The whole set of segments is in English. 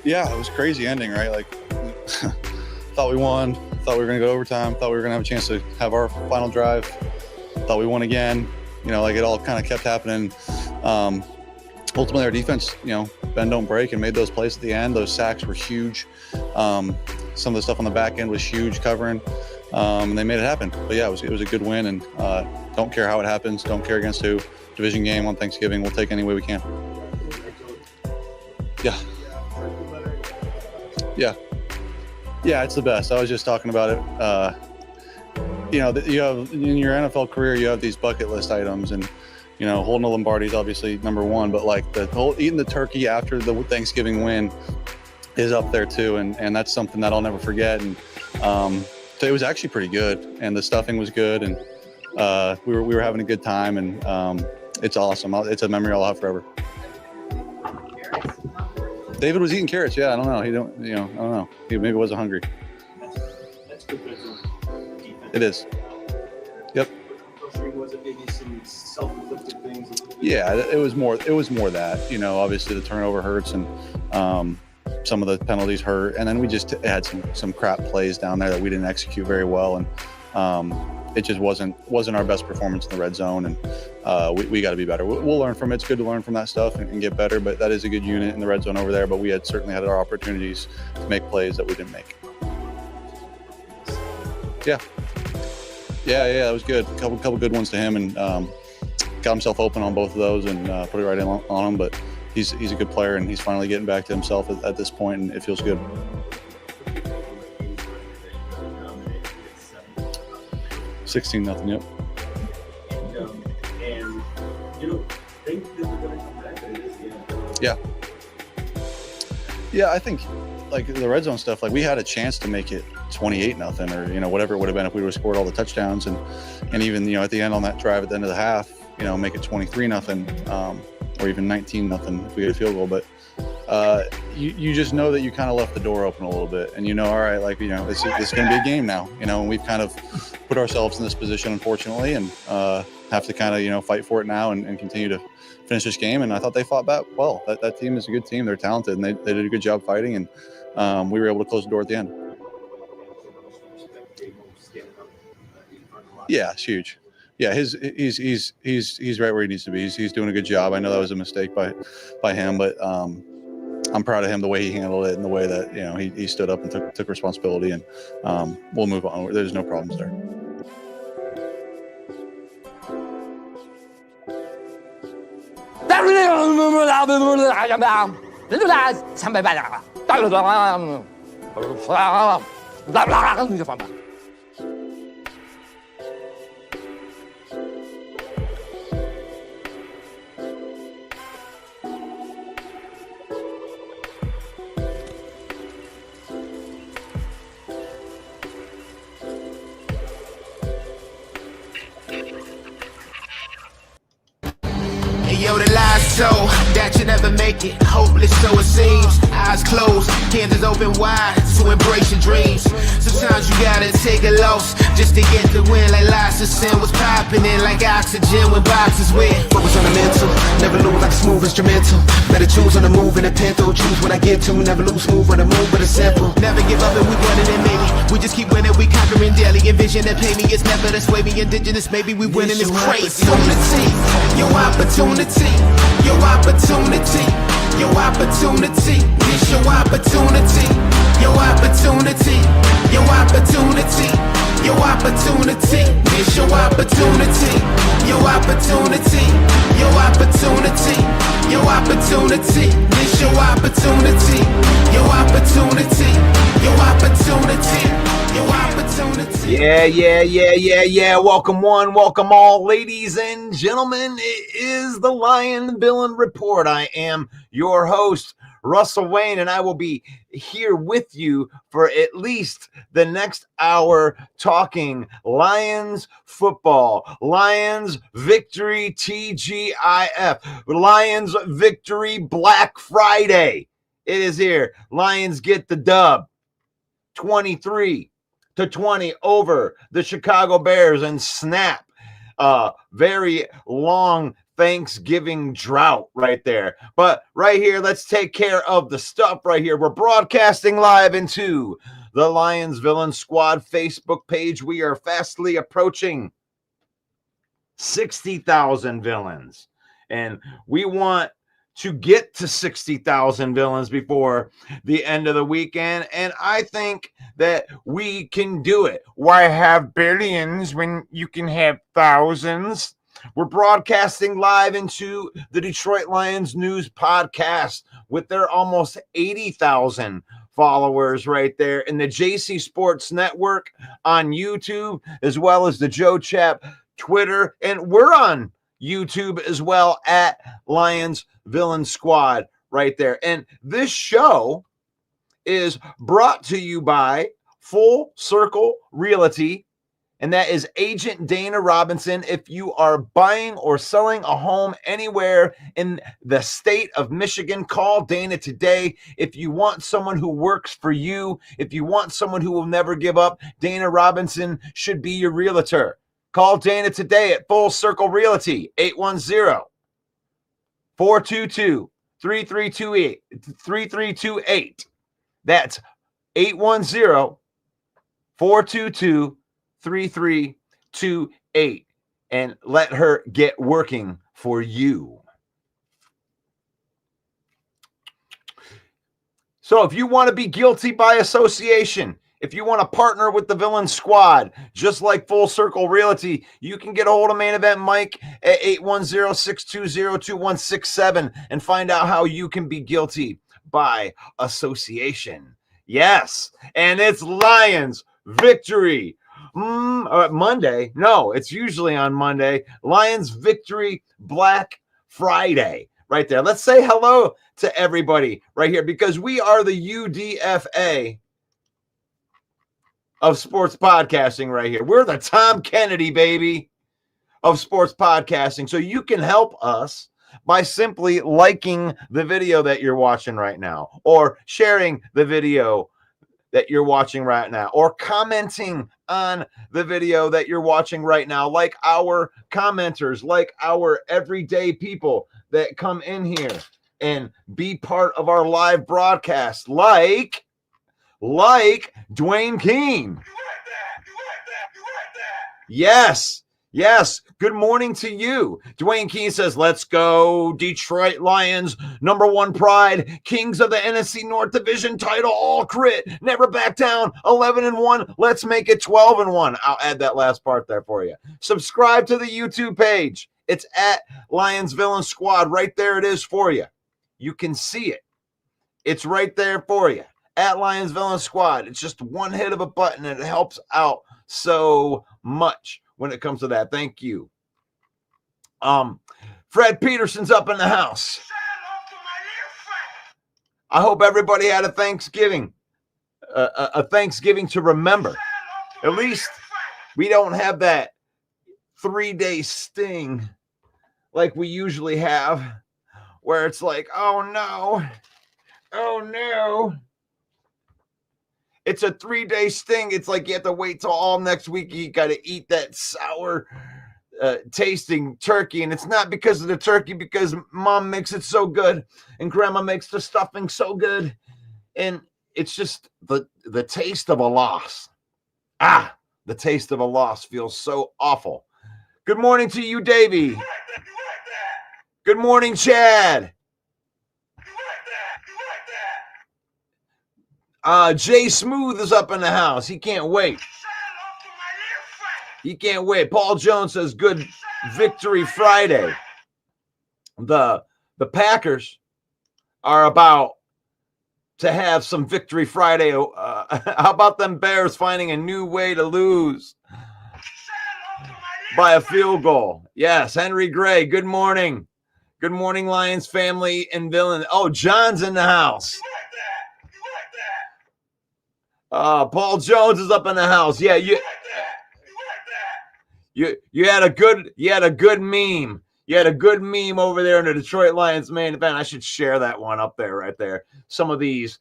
Yeah, it was a crazy ending, right? Like, thought we won, thought we were going to go overtime, thought we were going to have a chance to have our final drive, thought we won again. Like it all kind of kept happening. Ultimately, our defense, bend don't break, and made those plays at the end. Those sacks were huge. Some of the stuff on the back end was huge covering, and they made it happen. But yeah, it was a good win, and don't care how it happens, don't care against who. Division game on Thanksgiving, we'll take any way we can. Yeah, it's the best. I was just talking about it. You have in your NFL career, you have these bucket list items, and holding a Lombardi is obviously number one, but like the whole eating the turkey after the Thanksgiving win is up there too, and that's something that I'll never forget. And so it was actually pretty good, and the stuffing was good, and we were having a good time, and it's awesome. It's a memory I'll have forever. David was eating carrots. Yeah, I don't know. I don't know. He maybe wasn't hungry. That's good defense. It is. Yep. Was it maybe some self-inflicted things? Yeah, it was more that, obviously the turnover hurts, and some of the penalties hurt, and then we just had some crap plays down there that we didn't execute very well, and it just wasn't our best performance in the red zone, and we got to be better. We'll learn from it. It's good to learn from that stuff and get better, but that is a good unit in the red zone over there, but we had certainly had our opportunities to make plays that we didn't make. Yeah, that was good. Couple good ones to him, and got himself open on both of those, and put it right in on him, but he's a good player, and he's finally getting back to himself at this point, and it feels good. 16-0, yep. And you don't think that they're going to come back, but it is the end. Yeah, I think like the red zone stuff, like we had a chance to make it 28-0, or whatever it would have been if we would have scored all the touchdowns, and even at the end on that drive at the end of the half, make it 23-0, or even 19-0 if we get a field goal. But you just know that you kind of left the door open a little bit, and all right, like this is going to be a game now, and we've kind of put ourselves in this position, unfortunately, and have to kind of fight for it now and continue to finish this game. And I thought they fought back well. That team is a good team. They're talented, and they did a good job fighting, and we were able to close the door at the end. Yeah, it's huge. Yeah, he's right where he needs to be. He's doing a good job. I know that was a mistake by him, but I'm proud of him, the way he handled it, and the way that he stood up and took responsibility, and we'll move on. There's no problems there. Yo, the lies told that you never make it. Hopeless, so it seems. Eyes closed, hands is open wide to embrace your dreams. Sometimes you gotta take a loss just to get the win. Like lots of sin was popping in like oxygen when boxes win. Focus on the mental, never lose like a smooth instrumental. Better choose on the move in a pinto. Choose when I get to, never lose smooth on the move, but it's simple. Never give up and we running and maybe we just keep winning, we conquering daily. Envision that pay me, it's never this way. We indigenous, maybe we winning this crazy. Your opportunity, your opportunity, your opportunity. This your opportunity, your opportunity, your opportunity, your opportunity. This your opportunity, your opportunity, your opportunity, your opportunity. This your opportunity, your opportunity, your opportunity, your opportunity. Yeah. Welcome one, welcome all, ladies and gentlemen. It is the Lion Villain Report. I am your host, Russell Wayne, and I will be here with you for at least the next hour talking Lions football, Lions victory TGIF, Lions victory Black Friday. It is here. Lions get the dub 23-20 over the Chicago Bears and snap a very long Thanksgiving drought right there. But right here, let's take care of the stuff right here. We're broadcasting live into the Lions Villain Squad Facebook page. We are fastly approaching 60,000 villains, and we want to get to 60,000 villains before the end of the weekend, and I think that we can do it. Why have billions when you can have thousands? We're broadcasting live into the Detroit Lions News podcast with their almost 80,000 followers right there, in the JC Sports Network on YouTube, as well as the Joe Chap Twitter, and we're on YouTube as well at Lions Villain Squad right there. And this show is brought to you by Full Circle Realty, and that is Agent Dana Robinson. If you are buying or selling a home anywhere in the state of Michigan, call Dana today. If you want someone who works for you, if you want someone who will never give up, Dana Robinson should be your realtor. Call Dana today at Full Circle Realty, 810-422-3328. That's 810-422-3328. And let her get working for you. So if you want to be guilty by association, if you want to partner with the Villain Squad, just like Full Circle Realty, you can get a hold of Main Event Mike at 810-620-2167 and find out how you can be guilty by association. Yes, and it's Lions Victory Monday. No, it's usually on Monday. Lions Victory Black Friday right there. Let's say hello to everybody right here, because we are the UDFA of sports podcasting right here. We're the Tom Kennedy, baby, of sports podcasting. So you can help us by simply liking the video that you're watching right now, or sharing the video that you're watching right now, or commenting on the video that you're watching right now, like our commenters, like our everyday people that come in here and be part of our live broadcast, like Dwayne Keene. Yes. Good morning to you. Dwayne Keene says, let's go, Detroit Lions, #1 pride, kings of the NFC North Division title, all crit, never back down, 11-1. Let's make it 12-1. I'll add that last part there for you. Subscribe to the YouTube page. It's at Lions Villain Squad. Right there it is for you. You can see it. It's right there for you. At Lions Villain Squad. It's just one hit of a button, and it helps out so much when it comes to that. Thank you. Fred Peterson's up in the house. I hope everybody had a Thanksgiving. A Thanksgiving to remember. At least we don't have that 3-day sting like we usually have, where it's like, oh no. It's a 3-day sting. It's like you have to wait till all next week. You got to eat that sour tasting turkey. And it's not because of the turkey, because mom makes it so good and grandma makes the stuffing so good. And it's just the taste of a loss. The taste of a loss feels so awful. Good morning to you, Davey. Good morning, Chad. Jay Smooth is up in the house. He can't wait. Paul Jones says, good Victory Friday. The Packers are about to have some Victory Friday. How about them Bears finding a new way to lose by a field goal? Yes, Henry Gray, good morning. Good morning, Lions family and villain. Oh, John's in the house. Paul Jones is up in the house. Yeah, you had a good meme. You had a good meme over there in the Detroit Lions main event. I should share that one up there, right there. Some of these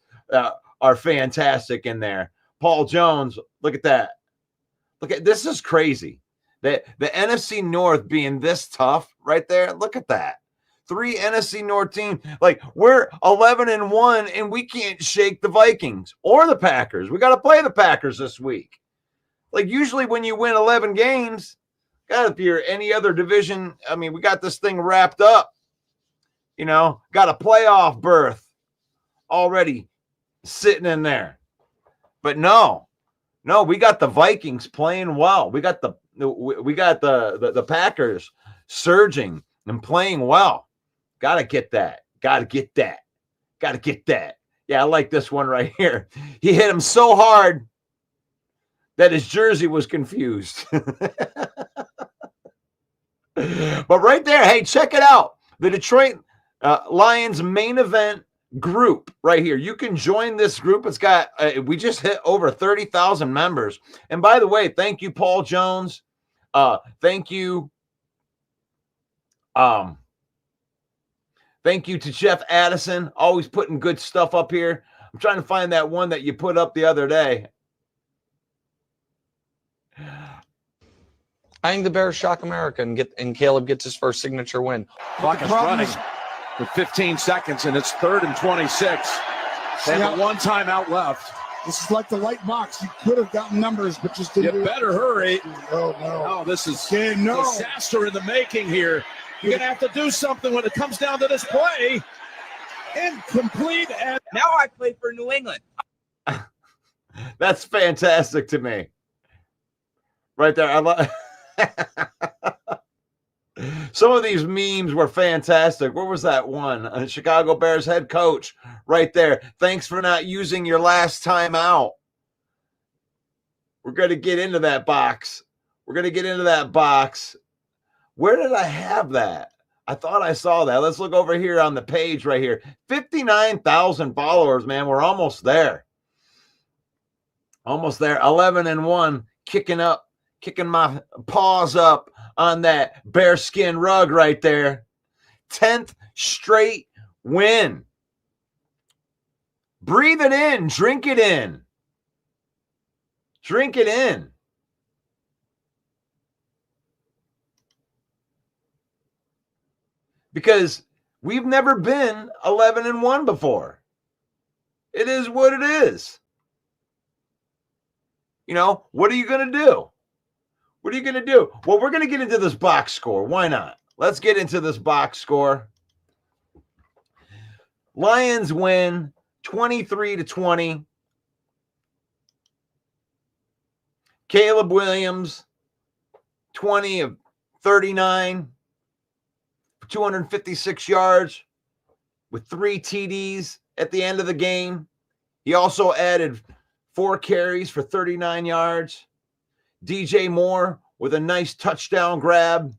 are fantastic in there. Paul Jones, look at that. Look at this is crazy. The NFC North being this tough right there. Look at that. 3 NFC North teams. Like, we're 11-1, and we can't shake the Vikings or the Packers. We got to play the Packers this week. Like, usually when you win 11 games, God, if you're any other division, I mean, we got this thing wrapped up. You know, got a playoff berth already sitting in there. But no, we got the Vikings playing well. We got the Packers surging and playing well. Gotta get that. Yeah, I like this one right here. He hit him so hard that his jersey was confused. But right there, hey, check it out. The Detroit Lions main event group right here. You can join this group. It's got, we just hit over 30,000 members. And by the way, thank you, Paul Jones. Thank you. Thank you to Jeff Addison, always putting good stuff up here. I'm trying to find that one that you put up the other day. I think the Bears shock America and Caleb gets his first signature win. Clock is running with 15 seconds, and it's 3rd and 26. They have one timeout left. This is like the light box. You could have gotten numbers, but just didn't. You better hurry. Oh, no. Oh, this is disaster in the making here. You're going to have to do something when it comes down to this play. Incomplete. And now I play for New England. That's fantastic to me. Right there. I love some of these memes were fantastic. Where was that one? Chicago Bears head coach right there. Thanks for not using your last time out. We're going to get into that box. Where did I have that? I thought I saw that. Let's look over here on the page right here. 59,000 followers, man. We're almost there. 11-1, kicking my paws up on that bearskin rug right there. 10th straight win. Breathe it in. Drink it in. Because we've never been 11-1 before. It is what it is. You know, what are you going to do? Well, we're going to get into this box score. Why not? Let's get into this box score. Lions win 23-20. Caleb Williams, 20 of 39. 256 yards with 3 TDs at the end of the game. He also added 4 carries for 39 yards. DJ Moore with a nice touchdown grab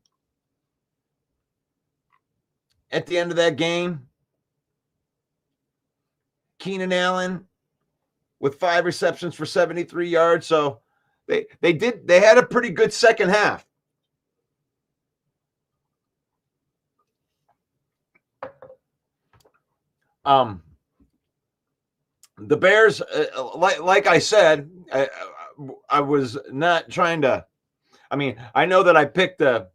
at the end of that game. Keenan Allen with 5 receptions for 73 yards. So they had a pretty good second half. The Bears, like I said, I was not trying to. I mean, I know that I picked the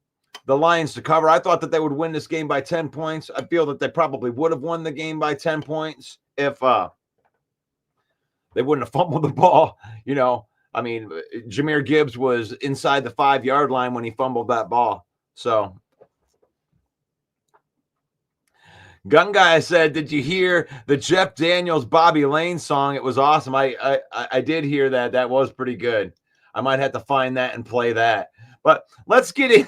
Lions to cover. I thought that they would win this game by 10 points. I feel that they probably would have won the game by 10 points if they wouldn't have fumbled the ball. You know, I mean, Jahmyr Gibbs was inside the 5-yard line when he fumbled that ball. So. Gun Guy said, did you hear the Jeff Daniels Bobby Lane song? It was awesome. I did hear that. That was pretty good. I might have to find that and play that. But let's get in.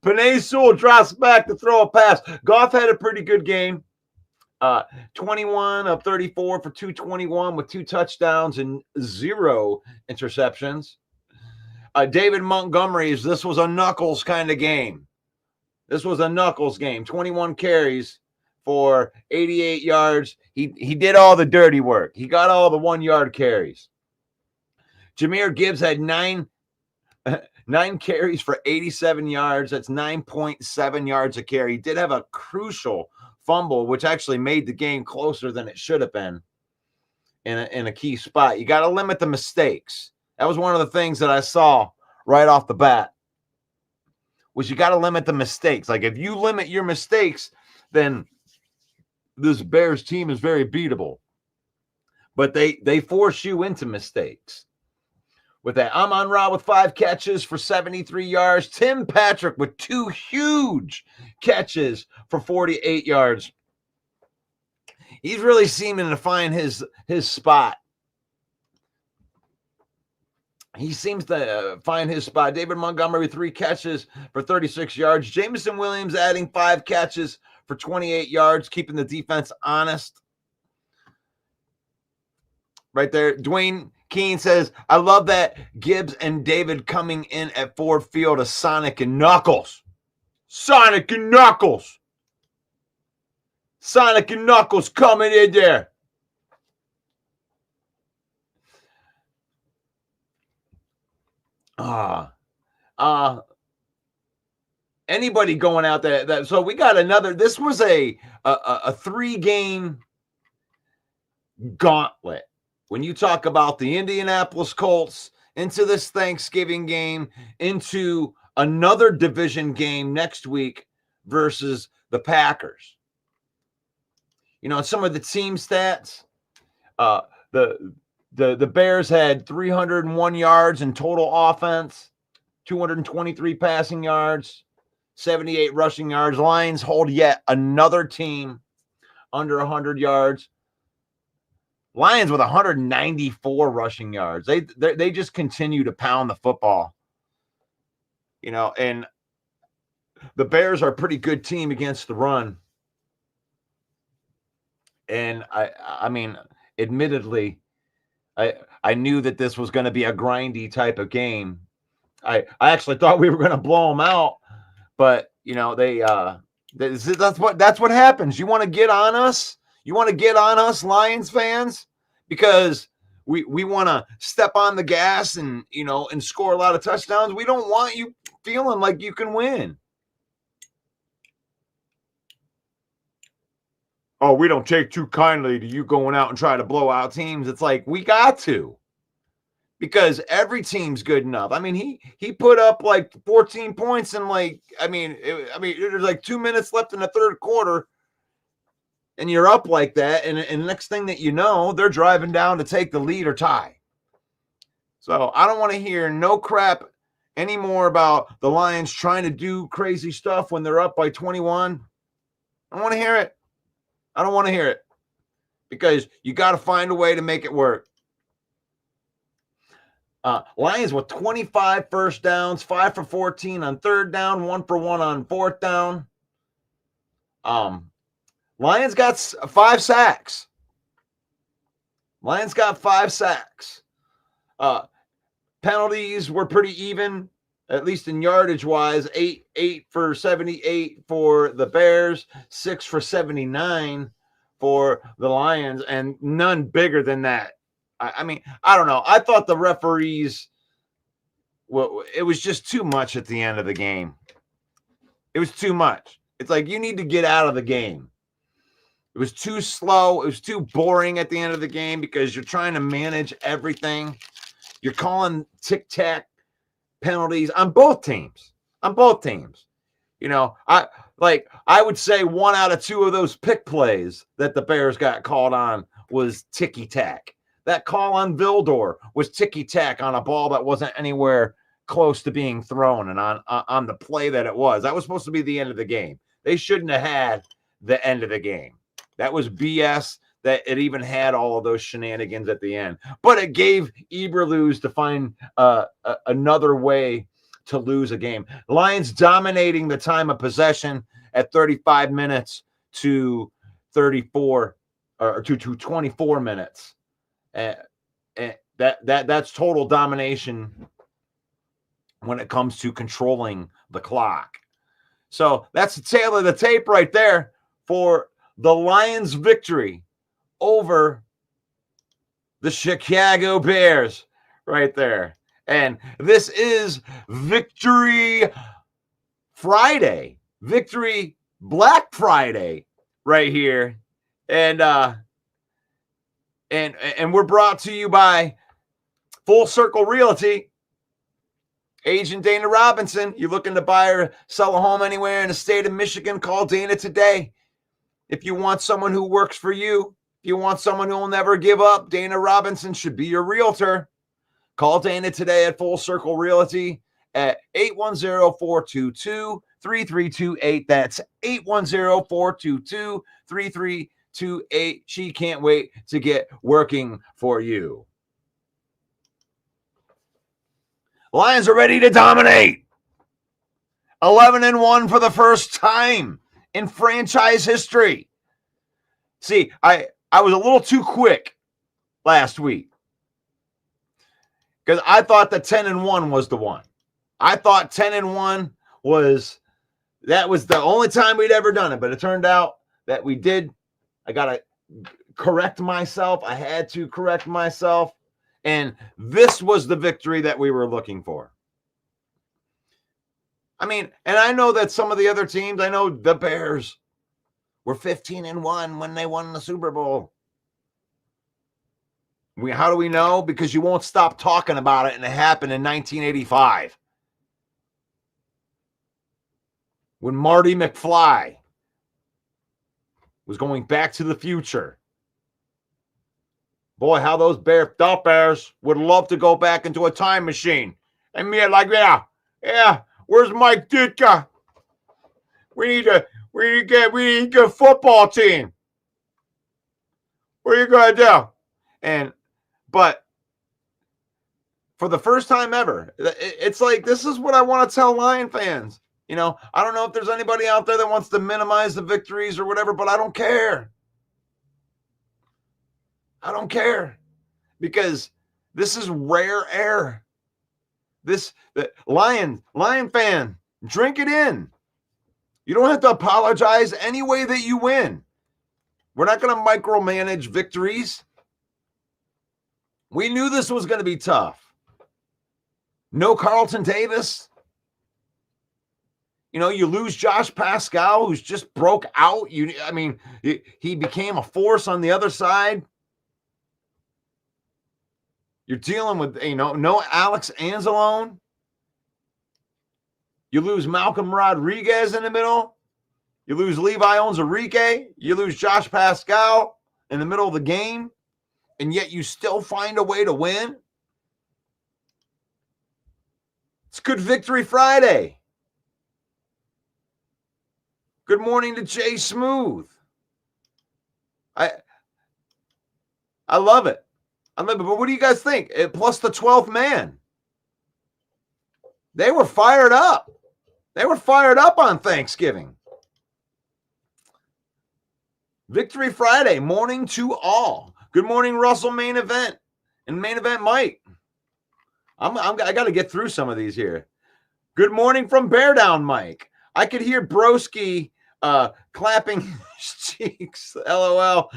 Penei Sewell drops back to throw a pass. Goff had a pretty good game. 21 of 34 for 221 with 2 touchdowns and 0 interceptions. David Montgomery's, this was a knuckles kind of game. 21 carries for 88 yards. He did all the dirty work. He got all the 1-yard carries. Jahmyr Gibbs had 9 carries for 87 yards. That's 9.7 yards a carry. He did have a crucial fumble, which actually made the game closer than it should have been in a key spot. You got to limit the mistakes. That was one of the things that I saw right off the bat was you got to limit the mistakes. Like if you limit your mistakes, then this Bears team is very beatable. But they force you into mistakes. With that, Amon-Ra with 5 catches for 73 yards. Tim Patrick with 2 huge catches for 48 yards. He's really seeming to find his spot. He seems to find his spot. David Montgomery, 3 catches for 36 yards. Jameson Williams adding 5 catches for 28 yards, keeping the defense honest. Right there, Dwayne Keene says, I love that Gibbs and David coming in at Ford Field as Sonic and Knuckles. Sonic and Knuckles. Sonic and Knuckles coming in there. Anybody going out there? So we got another. This was a 3-game gauntlet. When you talk about the Indianapolis Colts into this Thanksgiving game, into another division game next week versus the Packers. You know, some of the team stats, the Bears had 301 yards in total offense, 223 passing yards, 78 rushing yards. Lions hold yet another team under 100 yards. Lions with 194 rushing yards. They just continue to pound the football. You know, and the Bears are a pretty good team against the run. And I mean, admittedly, I knew that this was going to be a grindy type of game. I actually thought we were going to blow them out, but you know, that's what happens. You want to get on us? You want to get on us, Lions fans, because we want to step on the gas and, you know, and score a lot of touchdowns. We don't want you feeling like you can win. Oh, we don't take too kindly to you going out and try to blow out teams. It's like, we got to, because every team's good enough. I mean, he put up like 14 points in there's like 2 minutes left in the third quarter. And you're up like that, and next thing that you know, they're driving down to take the lead or tie. So I don't want to hear no crap anymore about the Lions trying to do crazy stuff when they're up by 21. I don't want to hear it. I don't want to hear it, because you got to find a way to make it work. Lions with 25 first downs, 5 for 14 on third down, 1 for 1 on fourth down. Lions got 5 sacks. Lions got 5 sacks. Penalties were pretty even, at least in yardage wise. 8 for 78 for the Bears, 6 for 79 for the Lions, and none bigger than that. I mean, I don't know. I thought the referees, it was just too much at the end of the game. It was too much. It's like, you need to get out of the game. It was too slow. It was too boring at the end of the game, because you're trying to manage everything. You're calling tic-tac penalties on both teams. You know, I would say 1 out of 2 of those pick plays that the Bears got called on was ticky-tack. That call on Vildor was ticky-tack on a ball that wasn't anywhere close to being thrown, and on the play that it was. That was supposed to be the end of the game. They shouldn't have had the end of the game. That was BS that it even had all of those shenanigans at the end. But it gave Eberflus to find another way to lose a game. Lions dominating the time of possession at 35 minutes to 34 or to 24 minutes. And that's total domination when it comes to controlling the clock. So that's the tail of the tape right there for the Lions' victory over the Chicago Bears right there. And this is Victory Friday, Victory Black Friday right here. And we're brought to you by Full Circle Realty. Agent Dana Robinson, you looking to buy or sell a home anywhere in the state of Michigan, call Dana today. If you want someone who works for you, if you want someone who will never give up, Dana Robinson should be your realtor. Call Dana today at Full Circle Realty at 810-422-3328. That's 810-422-3328. She can't wait to get working for you. Lions are ready to dominate. 11-1 for the first time in franchise history. See, I was a little too quick last week because I thought that 10-1 was the one. I thought 10-1 was the only time we'd ever done it, but it turned out that we did. I got to correct myself. I had to correct myself. And this was the victory that we were looking for. I mean, and I know that some of the other teams, I know the Bears were 15-1 when they won the Super Bowl. How do we know? Because you won't stop talking about it, and it happened in 1985. When Marty McFly was going back to the future. Boy, how those Bears would love to go back into a time machine. And me like, yeah, where's Mike Ditka? We need to get a football team. What are you gonna do? But for the first time ever, it's like, this is what I want to tell Lion fans. You know, I don't know if there's anybody out there that wants to minimize the victories or whatever, but I don't care. I don't care, because this is rare air. The Lion fan, drink it in. You don't have to apologize any way that you win. We're not going to micromanage victories. We knew this was going to be tough. No Carlton Davis. You know, you lose Josh Pascal, who's just broke out. He became a force on the other side. You're dealing with, no Alex Anzalone. You lose Malcolm Rodriguez in the middle. You lose Levi Onwuzurike. You lose Josh Pascal in the middle of the game. And yet you still find a way to win. It's Good Victory Friday. Good morning to Jay Smooth. I love it. But what do you guys think? Plus the 12th man. They were fired up. They were fired up on Thanksgiving. Victory Friday, morning to all. Good morning, Russell Main Event and Main Event Mike. I got to get through some of these here. Good morning from Bear Down Mike. I could hear Broski clapping his cheeks. LOL.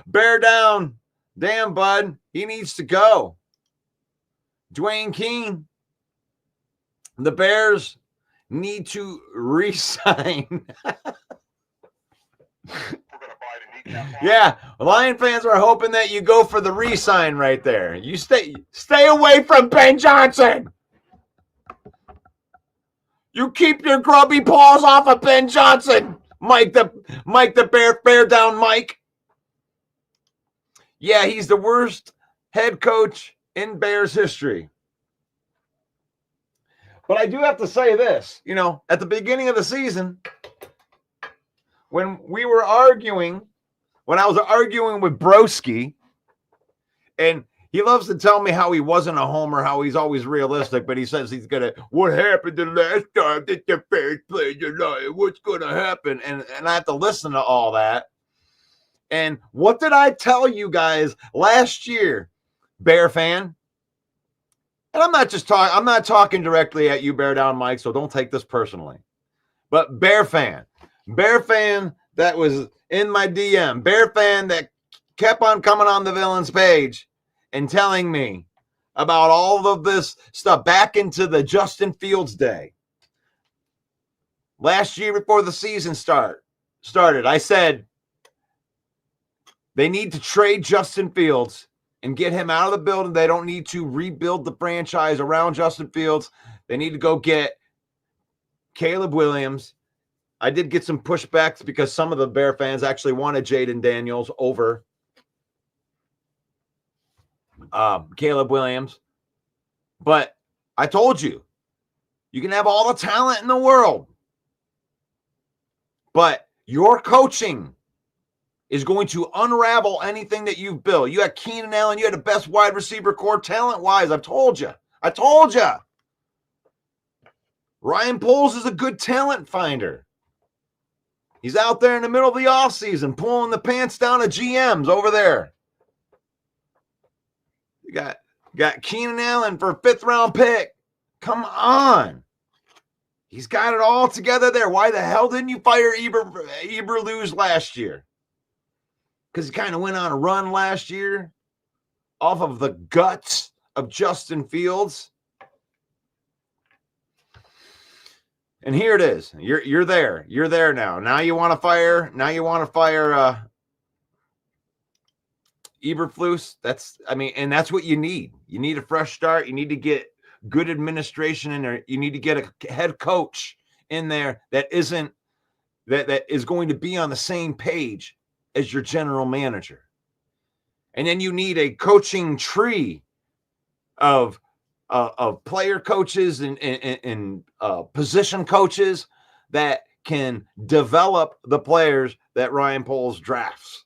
Bear Down. Damn, bud. He needs to go. Dwayne King. The Bears need to re-sign. Yeah, Lion fans are hoping that you go for the re-sign right there. You stay away from Ben Johnson. You keep your grubby paws off of Ben Johnson, Mike the Bear Down Mike. Yeah, he's the worst head coach in Bears history. But I do have to say this, at the beginning of the season, when I was arguing with Broski, and he loves to tell me how he wasn't a homer, how he's always realistic, but he says he's going to, what happened the last time that the Bears played the Lions? What's going to happen? And I have to listen to all that. And what did I tell you guys last year, Bear fan? And I'm not talking directly at you, Bear Down Mike, so don't take this personally. But Bear fan that was in my DM, Bear fan that kept on coming on the Villains page and telling me about all of this stuff back into the Justin Fields day. Last year before the season started, I said they need to trade Justin Fields and get him out of the building. They don't need to rebuild the franchise around Justin Fields. They need to go get Caleb Williams. I did get some pushbacks because some of the Bear fans actually wanted Jaden Daniels over Caleb Williams. But I told you, you can have all the talent in the world, but your coaching is going to unravel anything that you've built. You had Keenan Allen. You had the best wide receiver core talent-wise. I've told you. Ryan Poles is a good talent finder. He's out there in the middle of the offseason pulling the pants down of GMs over there. You got Keenan Allen for a 5th-round pick. Come on. He's got it all together there. Why the hell didn't you fire Eberflus last year? Because he kind of went on a run last year off of the guts of Justin Fields. And here it is. You're there. You're there now. Now you want to fire Eberflus. And that's what you need. You need a fresh start. You need to get good administration in there. You need to get a head coach in there that is going to be on the same page as your general manager. And then you need a coaching tree of player coaches and position coaches that can develop the players that Ryan Poles drafts.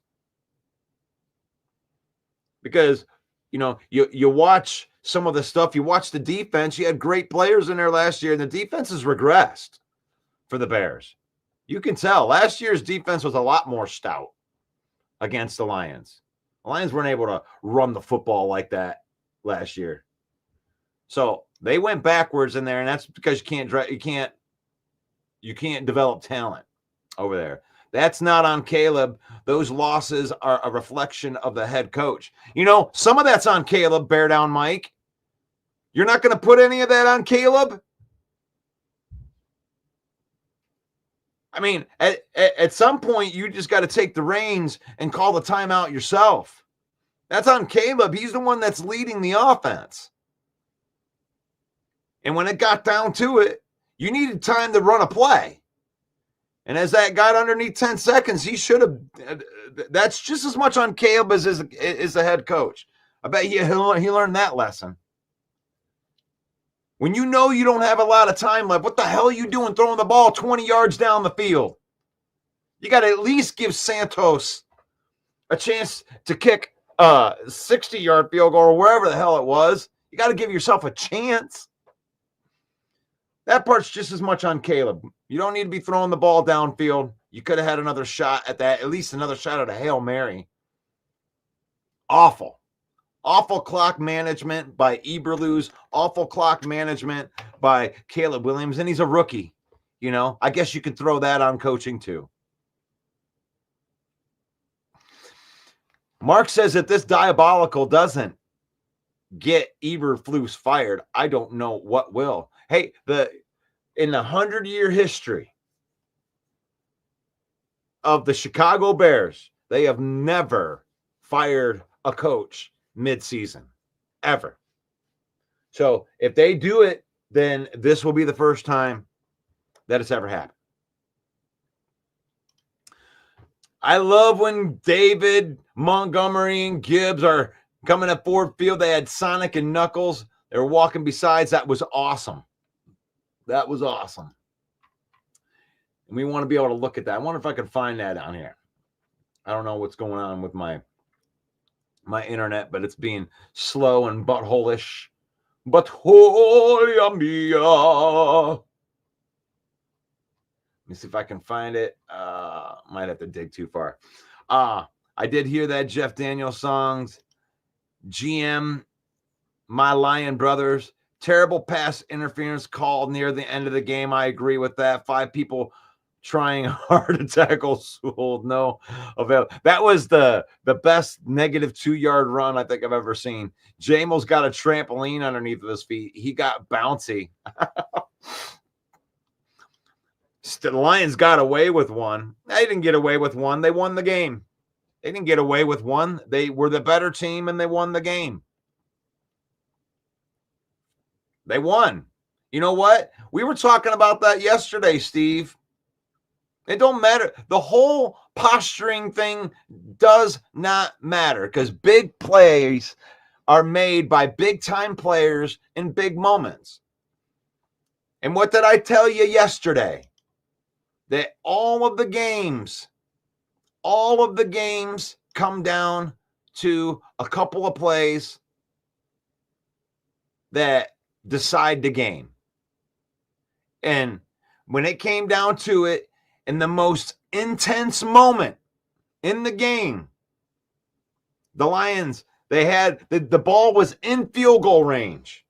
Because, you watch some of the stuff, you watch the defense, you had great players in there last year, and the defense has regressed for the Bears. You can tell last year's defense was a lot more stout against the Lions. The Lions weren't able to run the football like that last year. So they went backwards in there, and that's because you can't develop talent over there. That's not on Caleb. Those losses are a reflection of the head coach. Some of that's on Caleb, bear down Mike. You're not going to put any of that on Caleb? I mean, at some point, you just got to take the reins and call the timeout yourself. That's on Caleb. He's the one that's leading the offense. And when it got down to it, you needed time to run a play. And as that got underneath 10 seconds, he should have. That's just as much on Caleb as the head coach. I bet he learned that lesson. When you know you don't have a lot of time left, what the hell are you doing throwing the ball 20 yards down the field? You got to at least give Santos a chance to kick a 60-yard field goal or wherever the hell it was. You got to give yourself a chance. That part's just as much on Caleb. You don't need to be throwing the ball downfield. You could have had another shot at that, at least another shot at a Hail Mary. Awful clock management by Eberflus. Awful clock management by Caleb Williams. And he's a rookie. I guess you could throw that on coaching too. Mark says if this diabolical doesn't get Eberflus fired, I don't know what will. Hey, in the 100-year history of the Chicago Bears, they have never fired a coach mid-season, ever. So if they do it, then this will be the first time that it's ever happened. I love when David, Montgomery, and Gibbs are coming at Ford Field. They had Sonic and Knuckles. They were walking besides. That was awesome. That was awesome. And we want to be able to look at that. I wonder if I can find that on here. I don't know what's going on with my internet, but it's being slow and butthole-ish. Butthole mia. Let me see if I can find it. Might have to dig too far. I did hear that Jeff Daniels songs. GM, My Lion Brothers. Terrible pass interference called near the end of the game. I agree with that. 5 people trying hard to tackle Sewell. No avail. That was the best negative 2-yard run I think I've ever seen. Jamel's got a trampoline underneath of his feet. He got bouncy. The Lions got away with one. They didn't get away with one. They won the game. They didn't get away with one. They were the better team and they won the game. They won. You know what? We were talking about that yesterday, Steve. It don't matter. The whole posturing thing does not matter because big plays are made by big-time players in big moments. And what did I tell you yesterday? That all of the games come down to a couple of plays that decide the game. And when it came down to it, in the most intense moment in the game, the Lions, they had the ball was in field goal range.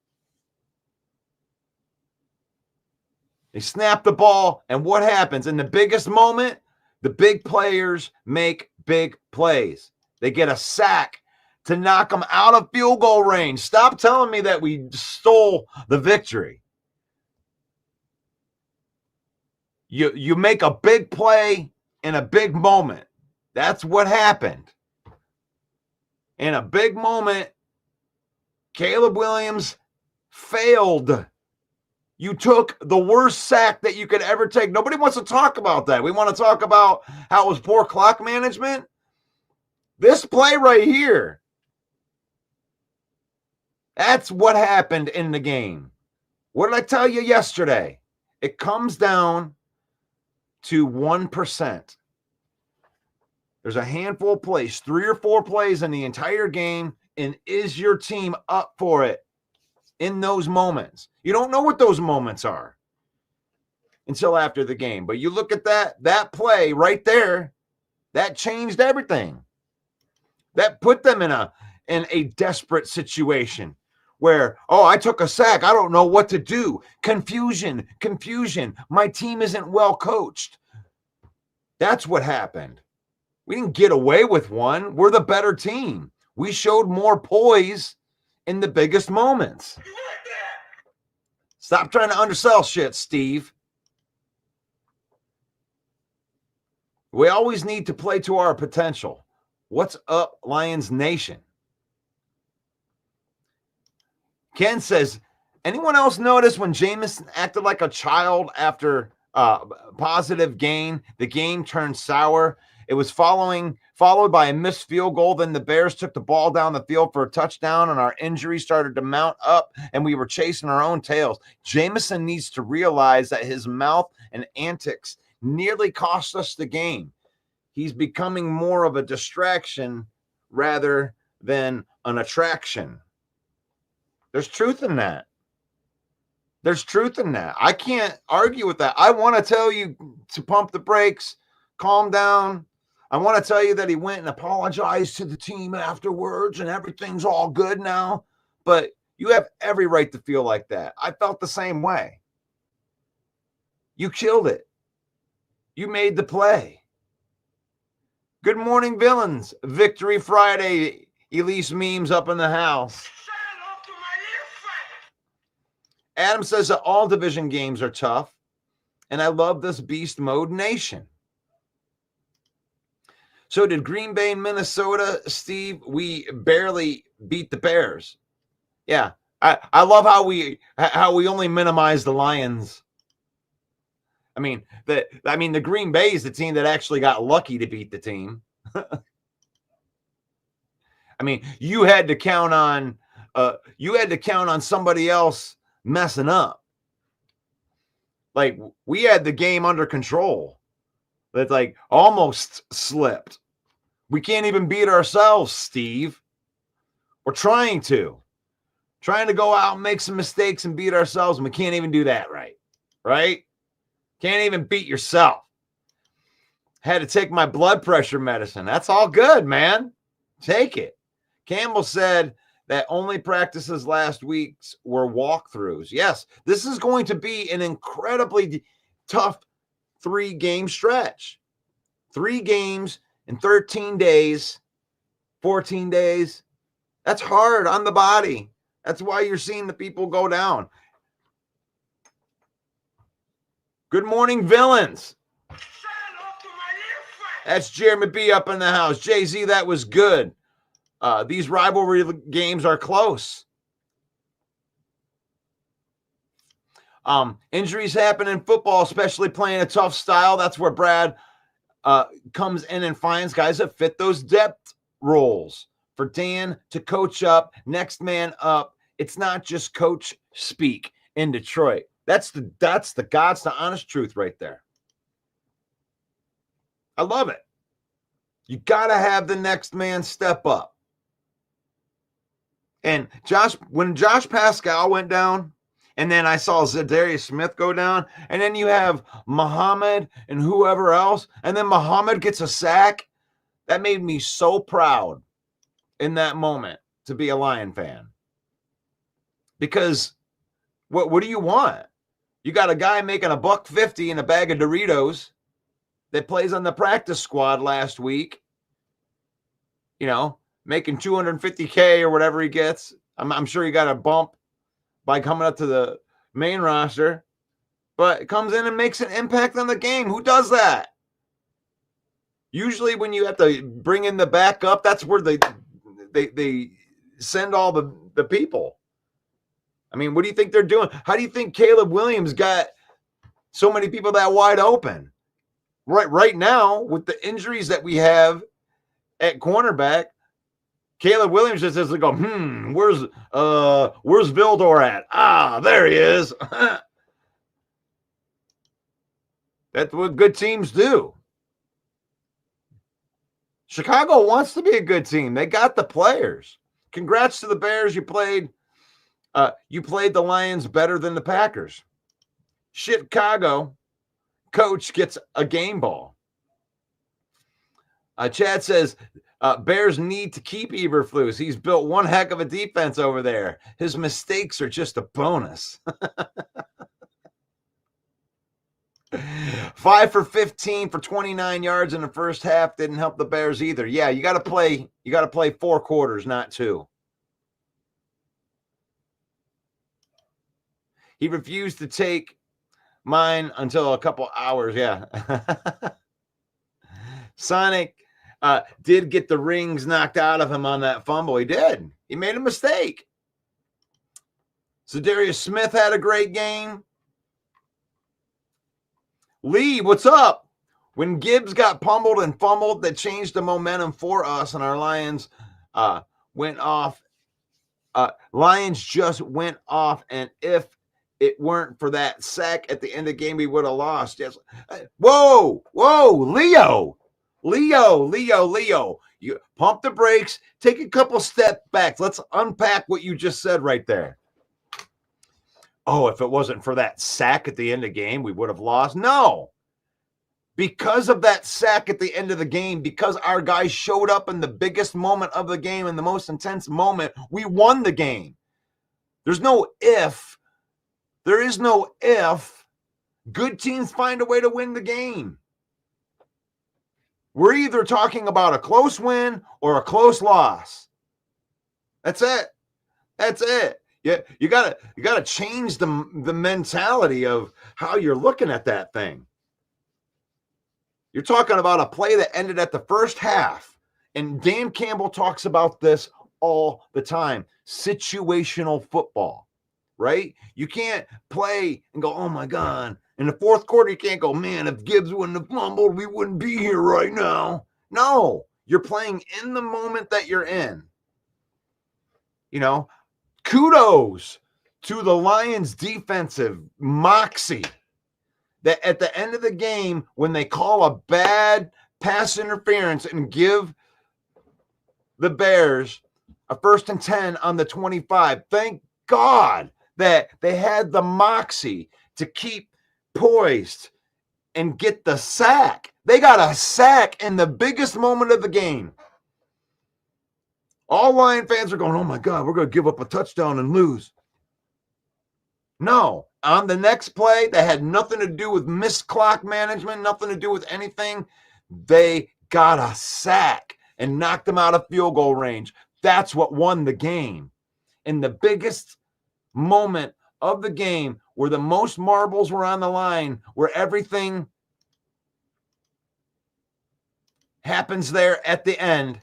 They snap the ball, and what happens? In the biggest moment, the big players make big plays. They get a sack to knock them out of field goal range. Stop telling me that we stole the victory. You make a big play in a big moment. That's what happened. In a big moment, Caleb Williams failed. You took the worst sack that you could ever take. Nobody wants to talk about that. We want to talk about how it was poor clock management. This play right here, that's what happened in the game. What did I tell you yesterday? It comes down to 1%. There's a handful of plays, 3 or 4 plays in the entire game, and is your team up for it in those moments? You don't know what those moments are until after the game. But you look at that play right there, that changed everything. That put them in a desperate situation where, I took a sack. I don't know what to do. Confusion. My team isn't well coached. That's what happened. We didn't get away with one. We're the better team. We showed more poise in the biggest moments. Stop trying to undersell shit, Steve. We always need to play to our potential. What's up, Lions Nation? Ken says, anyone else notice when Jamison acted like a child after positive gain? The game turned sour. It was followed by a missed field goal. Then the Bears took the ball down the field for a touchdown, and our injuries started to mount up, and we were chasing our own tails. Jamison needs to realize that his mouth and antics nearly cost us the game. He's becoming more of a distraction rather than an attraction. There's truth in that. I can't argue with that. I want to tell you to pump the brakes, calm down. I want to tell you that he went and apologized to the team afterwards and everything's all good now. But you have every right to feel like that. I felt the same way. You killed it. You made the play. Good morning, villains. Victory Friday. Elise memes up in the house. Adam says that all division games are tough, and I love this beast mode nation. So did Green Bay and Minnesota, Steve? We barely beat the Bears. Yeah, I love how we only minimize the Lions. I mean the Green Bay is the team that actually got lucky to beat the team. I mean, you had to count on somebody else messing up. Like, we had the game under control. That's like almost slipped. We can't even beat ourselves, Steve. We're trying to go out and make some mistakes and beat ourselves, and we can't even do that right? Can't even beat yourself. Had to take my blood pressure medicine. That's all good, man. Take it. Campbell said that only practices last week were walkthroughs. Yes, this is going to be an incredibly tough 3-game stretch. 3 games in 13 days, 14 days. That's hard on the body. That's why you're seeing the people go down. Good morning, villains. That's Jeremy B up in the house. Jay-Z, that was good. These rivalry games are close. Injuries happen in football, especially playing a tough style. That's where Brad comes in and finds guys that fit those depth roles. For Dan to coach up, next man up. It's not just coach speak in Detroit. That's the God's the honest truth right there. I love it. You got to have the next man step up. And when Josh Pascal went down, and then I saw Zadarius Smith go down, and then you have Muhammad and whoever else, and then Muhammad gets a sack, that made me so proud in that moment to be a Lion fan. Because what do you want? You got a guy making $1.50 in a bag of Doritos that plays on the practice squad last week, making $250K or whatever he gets. I'm sure he got a bump by coming up to the main roster, but it comes in and makes an impact on the game. Who does that? Usually when you have to bring in the backup, that's where they send all the people. I mean, what do you think they're doing? How do you think Caleb Williams got so many people that wide open? Right now, with the injuries that we have at cornerback, Caleb Williams just has to go, where's Vildor at? Ah, there he is. That's what good teams do. Chicago wants to be a good team. They got the players. Congrats to the Bears. You played the Lions better than the Packers. Chicago coach gets a game ball. Chad says, Bears need to keep Eberflus. He's built one heck of a defense over there. His mistakes are just a bonus. 5 for 15 for 29 yards in the first half didn't help the Bears either. Yeah, you got to play 4 quarters, not 2. He refused to take mine until a couple hours. Yeah. Sonic did get the rings knocked out of him on that fumble. He did. He made a mistake. Zadarius Smith had a great game. Lee, what's up? When Gibbs got pummeled and fumbled, that changed the momentum for us, and our Lions went off. Lions just went off, and if it weren't for that sack at the end of the game, we would have lost. Yes. Whoa, Leo. You pump the brakes, take a couple steps back. Let's unpack what you just said right there. Oh, if it wasn't for that sack at the end of the game, we would have lost. No. Because of that sack at the end of the game, because our guys showed up in the biggest moment of the game, in the most intense moment, we won the game. There's no if. There is no if. Good teams find a way to win the game. We're either talking about a close win or a close loss. That's it. Yeah, you gotta change the mentality of how you're looking at that thing. You're talking about a play that ended at the first half, and Dan Campbell talks about this all the time. Situational football, right? You can't play and go, oh my God. In the fourth quarter, you can't go, man, if Gibbs wouldn't have fumbled, we wouldn't be here right now. No, you're playing in the moment that you're in. Kudos to the Lions' defensive moxie that at the end of the game, when they call a bad pass interference and give the Bears a 1st and 10 on the 25, thank God that they had the moxie to keep poised and get the sack. They got a sack in the biggest moment of the game. All Lion fans are going, oh my God, we're going to give up a touchdown and lose. No, on the next play, that had nothing to do with missed clock management, nothing to do with anything. They got a sack and knocked them out of field goal range. That's what won the game. In the biggest moment of the game, where the most marbles were on the line, where everything happens there at the end.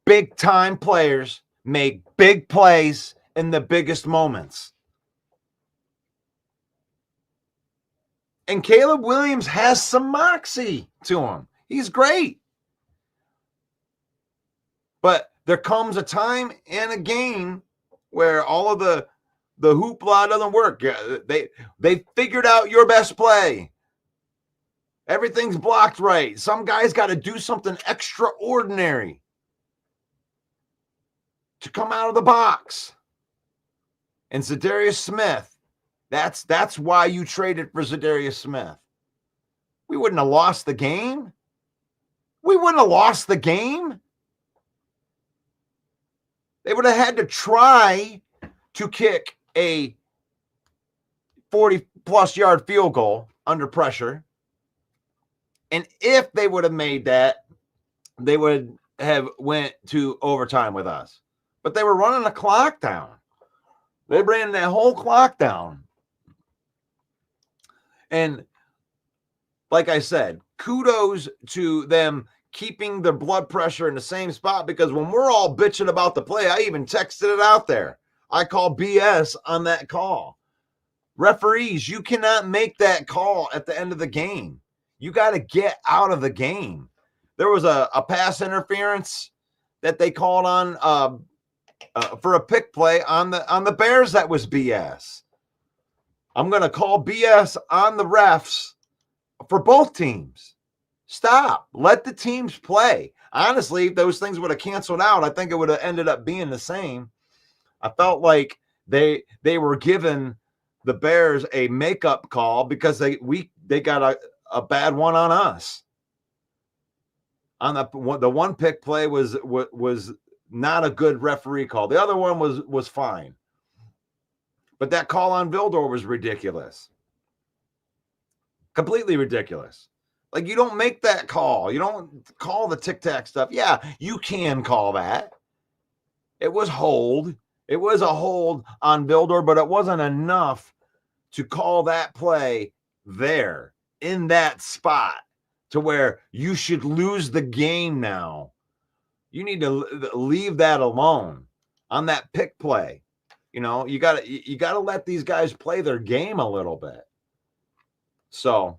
Big time players make big plays in the biggest moments. And Caleb Williams has some moxie to him. He's great. But there comes a time in a game where all of the hoopla doesn't work. They figured out your best play. Everything's blocked right. Some guys got to do something extraordinary to come out of the box. And Zadarius Smith, that's why you traded for Zadarius Smith. We wouldn't have lost the game. We wouldn't have lost the game. They would have had to try to kick a 40-plus yard field goal under pressure. And if they would have made that, they would have went to overtime with us. But they were running the clock down. They ran that whole clock down. And like I said, kudos to them keeping their blood pressure in the same spot, because when we're all bitching about the play, I even texted it out there. I call BS on that call. Referees, you cannot make that call at the end of the game. You got to get out of the game. There was a pass interference that they called on for a pick play on the Bears that was BS. I'm going to call BS on the refs for both teams. Stop. Let the teams play. Honestly, if those things would have canceled out, I think it would have ended up being the same. I felt like they were giving the Bears a makeup call because they got a bad one on us. On the one pick play was not a good referee call. The other one was fine. But that call on Vildor was ridiculous. Completely ridiculous. Like, you don't make that call. You don't call the tic-tac stuff. Yeah, you can call that. It was hold. It was a hold on Vildor, but it wasn't enough to call that play there in that spot to where you should lose the game now. You need to leave that alone on that pick play. You know, you got to let these guys play their game a little bit. So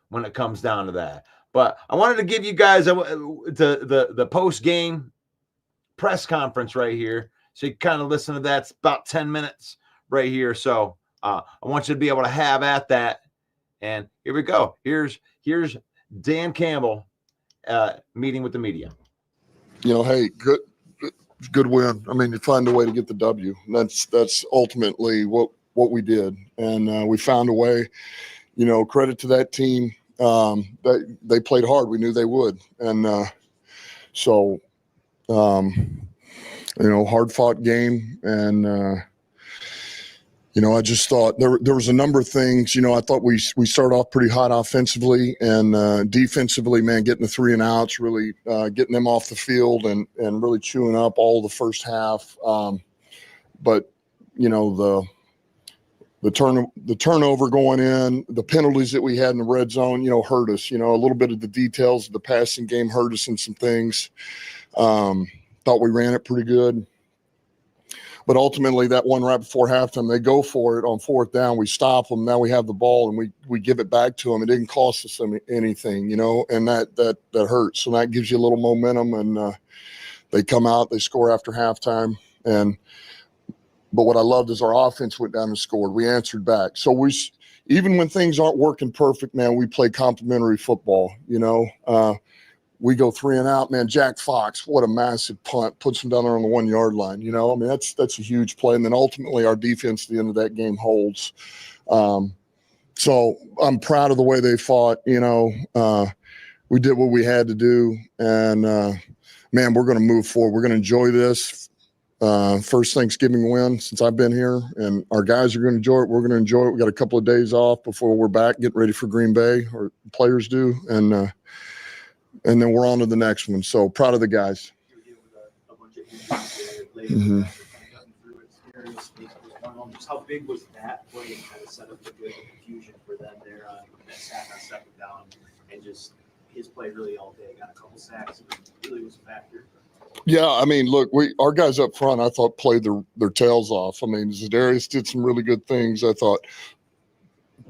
when it comes down to that, but I wanted to give you guys the post game press conference right here, so you kind of listen to that. It's about 10 minutes right here. So I want you to be able to have at that. And here we go. Here's Dan Campbell meeting with the media. You know, hey, good win. I mean, you find a way to get the W. That's ultimately what we did, and we found a way. You know, credit to that team. They played hard. We knew they would, and you know, hard fought game, and you know, I just thought there was a number of things. You know, I thought we started off pretty hot offensively, and defensively, man, getting the 3 and outs, really getting them off the field, and really chewing up all the first half. But you know, the turnover going in, the penalties that we had in the red zone, you know, hurt us. You know, a little bit of the details of the passing game hurt us in some things. Thought we ran it pretty good. But ultimately, that one right before halftime, they go for it on 4th down. We stop them. Now we have the ball, and we give it back to them. It didn't cost us anything, you know, and that hurts. So that gives you a little momentum, and they come out, they score after halftime. But what I loved is our offense went down and scored. We answered back. So even when things aren't working perfect, man, we play complimentary football, you know. We go 3 and out, man. Jack Fox, what a massive punt, puts him down there on the 1 yard line. You know, I mean, that's a huge play. And then ultimately our defense at the end of that game holds. So I'm proud of the way they fought. You know, we did what we had to do, and man, we're going to move forward. We're going to enjoy this first Thanksgiving win since I've been here, and our guys are going to enjoy it. We're going to enjoy it. We got a couple of days off before we're back, getting ready for Green Bay, or players do, and then we're on to the next one. So proud of the guys. Mm-hmm. Just how big was that play and kind of set up the good confusion for them there on that sack on 2nd down, and just his play really all day. Got a couple sacks. It really was a factor. Yeah, I mean, look, our guys up front, I thought played their tails off. I mean, Zadarius did some really good things. I thought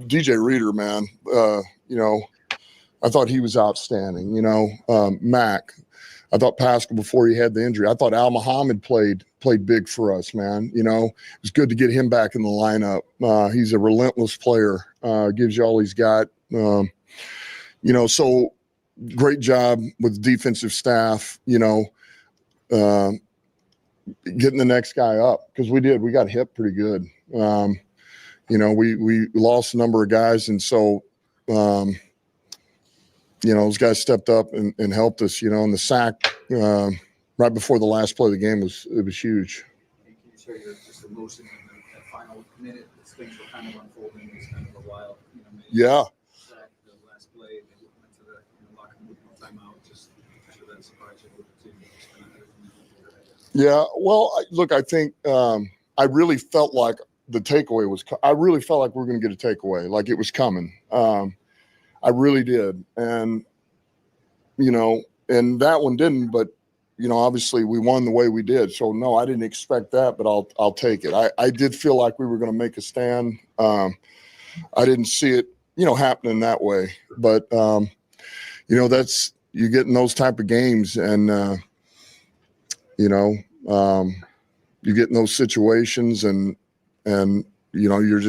DJ Reader, man, I thought he was outstanding. Mac, I thought Pascal before he had the injury. I thought Al Muhammad played big for us, man. It was good to get him back in the lineup. He's a relentless player. Gives you all he's got. So great job with the defensive staff. Getting the next guy up, because we got hit pretty good. We lost a number of guys, and so those guys stepped up and helped us. And the sack right before the last play of the game was huge. Can you share your just emotion in that final minute as things were kind of unfolding? It was kind of a wild, Yeah. Sack, the last play, they went to the locker room, timeout. Just sure that surprised you a little bit too. Yeah, well, look, I think I really felt like the takeaway was – I really felt like we were going to get a takeaway, like it was coming. I really did. And, and that one didn't, but, obviously we won the way we did. So, no, I didn't expect that, but I'll take it. I did feel like we were going to make a stand. I didn't see it, happening that way. But, that's – you get in those type of games and you get in those situations and you're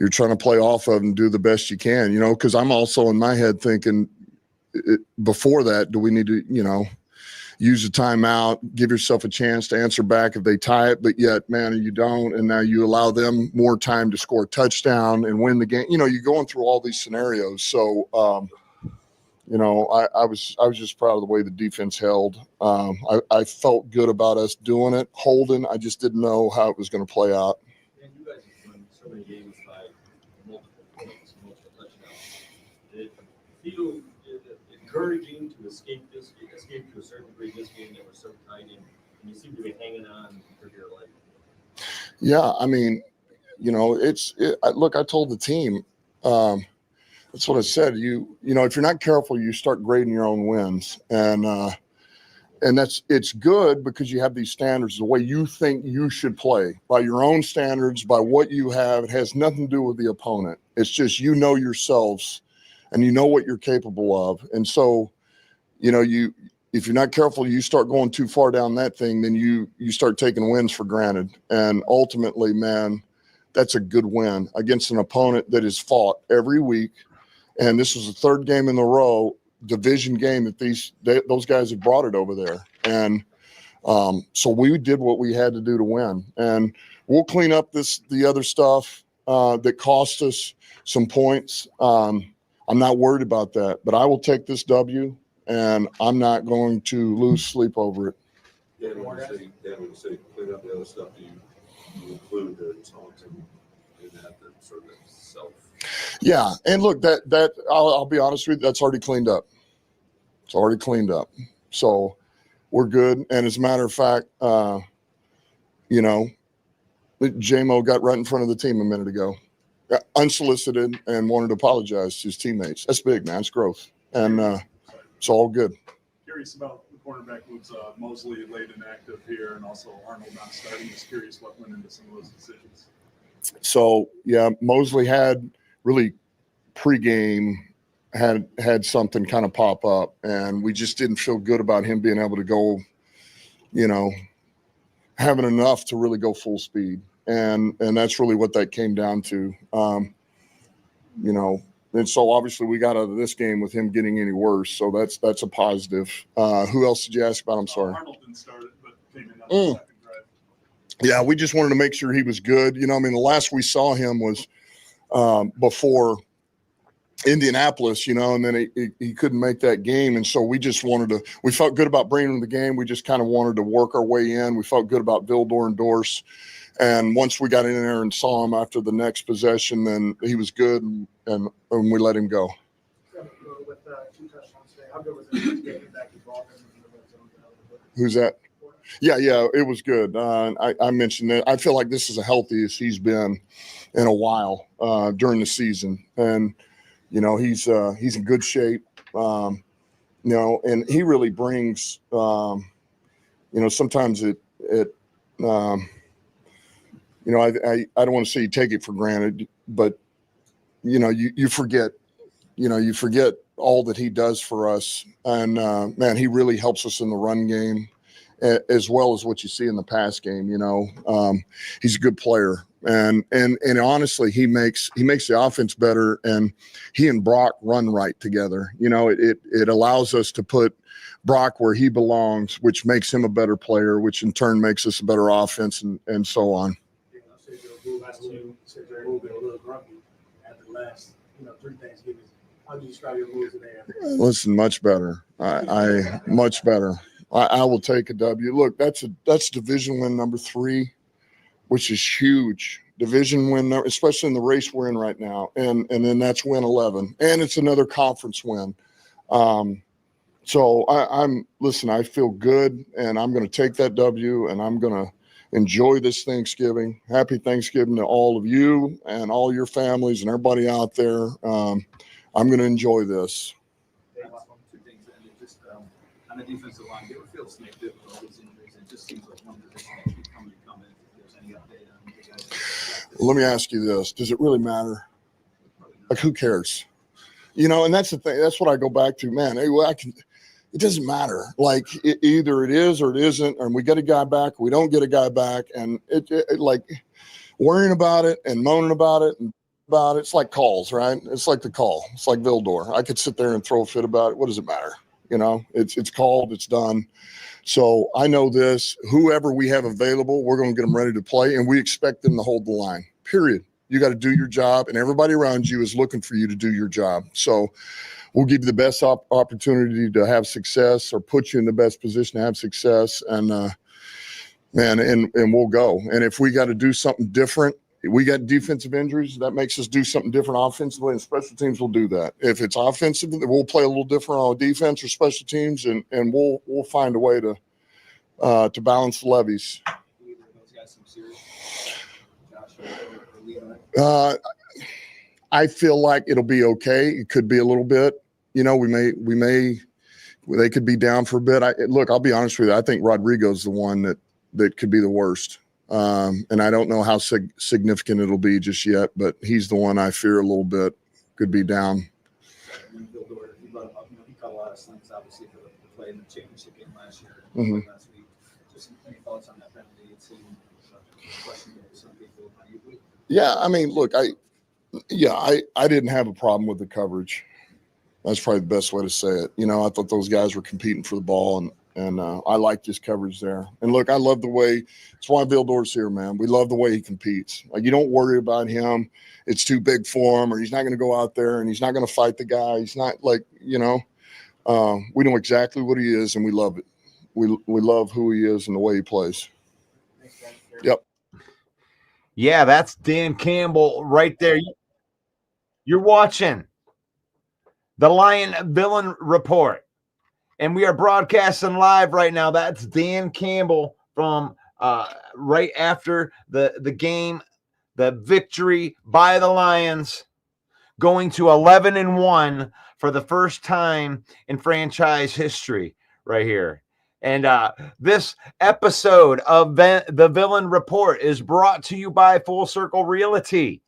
trying to play off of and do the best you can, because I'm also in my head thinking before that, do we need to, use a timeout, give yourself a chance to answer back if they tie it, but yet, man, you don't. And now you allow them more time to score a touchdown and win the game. You're going through all these scenarios. So, I was just proud of the way the defense held. I felt good about us doing it, holding. I just didn't know how it was going to play out. And you guys have won so many games by multiple points, multiple touchdowns. Did it feel encouraging to escape to a certain degree this game that was so tight, and you seem to be hanging on for dear life? Yeah, I mean, look, I told the team. That's what I said. If you're not careful, you start grading your own wins, and it's good because you have these standards, the way you think you should play by your own standards, by what you have. It has nothing to do with the opponent. It's just yourselves, and you know what you're capable of. And so, if you're not careful, you start going too far down that thing, then you start taking wins for granted. And ultimately, man, that's a good win against an opponent that is fought every week. And this was the third game in a row, division game that those guys have brought it over there. And so we did what we had to do to win. And we'll clean up the other stuff that cost us some points. I'm not worried about that, but I will take this W, and I'm not going to lose sleep over it. Dan, when you say clean up the other stuff, do you include the taunting in that sort of self? Yeah, and look, that I'll be honest with you, that's already cleaned up. It's already cleaned up, so we're good. And as a matter of fact, J-Mo got right in front of the team a minute ago, unsolicited, and wanted to apologize to his teammates. That's big, man. It's growth, and it's all good. Curious about the cornerback moves. Mosley late inactive here, and also Arnold not starting. Just curious what went into some of those decisions. So yeah, Mosley had really pregame had something kind of pop up, and we just didn't feel good about him being able to go, having enough to really go full speed. And that's really what that came down to. And so obviously we got out of this game with him getting any worse. So that's a positive. Who else did you ask about? I'm sorry. Arnold didn't start it, but came in on the second drive. Yeah, we just wanted to make sure he was good. The last we saw him was before Indianapolis, and then he couldn't make that game. And so we just we felt good about bringing him to the game. We just kind of wanted to work our way in. We felt good about Vildor and Dorse. And once we got in there and saw him after the next possession, then he was good, and we let him go. With 2 touchdowns today, how good was it getting back involved in the red zone? Who's that? Yeah, it was good. I mentioned that. I feel like this is the healthiest he's been in a while during the season, and he's in good shape. And he really brings, sometimes I don't want to say you take it for granted, but, you forget, you forget all that he does for us. And, man, he really helps us in the run game as well as what you see in the pass game. He's a good player. And honestly, he makes the offense better, and he and Brock run right together. It allows us to put Brock where he belongs, which makes him a better player, which in turn makes us a better offense, and so on. Last two, said you're moving a little grumpy after the last, 3 Thanksgivings. How do you describe your moves today? Listen, much better. I much better. I will take a W. Look, that's division win number 3, which is huge. Division win, especially in the race we're in right now, and then that's win 11, and it's another conference win. So I feel good, and I'm going to take that W, and I'm going to enjoy this Thanksgiving. Happy Thanksgiving to all of you and all your families and everybody out there. I'm going to enjoy this. Two things, and just on the defensive line, do you ever feel snaked with all these injuries? It just seems like one position that keep coming. If there's any update on you guys. Let me ask you this: does it really matter? Like, who cares? And that's the thing. That's what I go back to, man. Hey, it doesn't matter. Like, either it is or it isn't, and we get a guy back, or we don't get a guy back, and it like worrying about it and moaning about it and about it. It's like calls, right? It's like the call. It's like Vildor. I could sit there and throw a fit about it. What does it matter? It's called. It's done. So I know this. Whoever we have available, we're going to get them ready to play, and we expect them to hold the line. Period. You got to do your job, and everybody around you is looking for you to do your job. So we'll give you the best opportunity to have success, or put you in the best position to have success. And and we'll go. And if we got to do something different, we got defensive injuries, that makes us do something different offensively, and special teams will do that. If it's offensive, we'll play a little different on defense or special teams, and we'll find a way to balance the levies. I feel like it'll be okay. It could be a little bit. They could be down for a bit. I'll be honest with you. I think Rodrigo's the one that could be the worst. And I don't know how significant it'll be just yet, but he's the one I fear a little bit could be down. He caught a lot of slings, obviously, for the play in the championship game last year. Mm-hmm. Last week. Just any thoughts on that penalty? It seemed questionable to some people. Yeah, I mean, look, I didn't have a problem with the coverage. That's probably the best way to say it. I thought those guys were competing for the ball, and I liked his coverage there. And look, I love the way. That's why Vildor's here, man. We love the way he competes. Like, you don't worry about him. It's too big for him, or he's not going to go out there and he's not going to fight the guy. He's not we know exactly what he is, and we love it. We love who he is and the way he plays. Yep. Yeah, that's Dan Campbell right there. You're watching the Lion Villain Report, and we are broadcasting live right now. That's Dan Campbell from right after the game, the victory by the Lions, going to 11-1 for the first time in franchise history right here. And this episode of the Villain Report is brought to you by Full Circle Realty.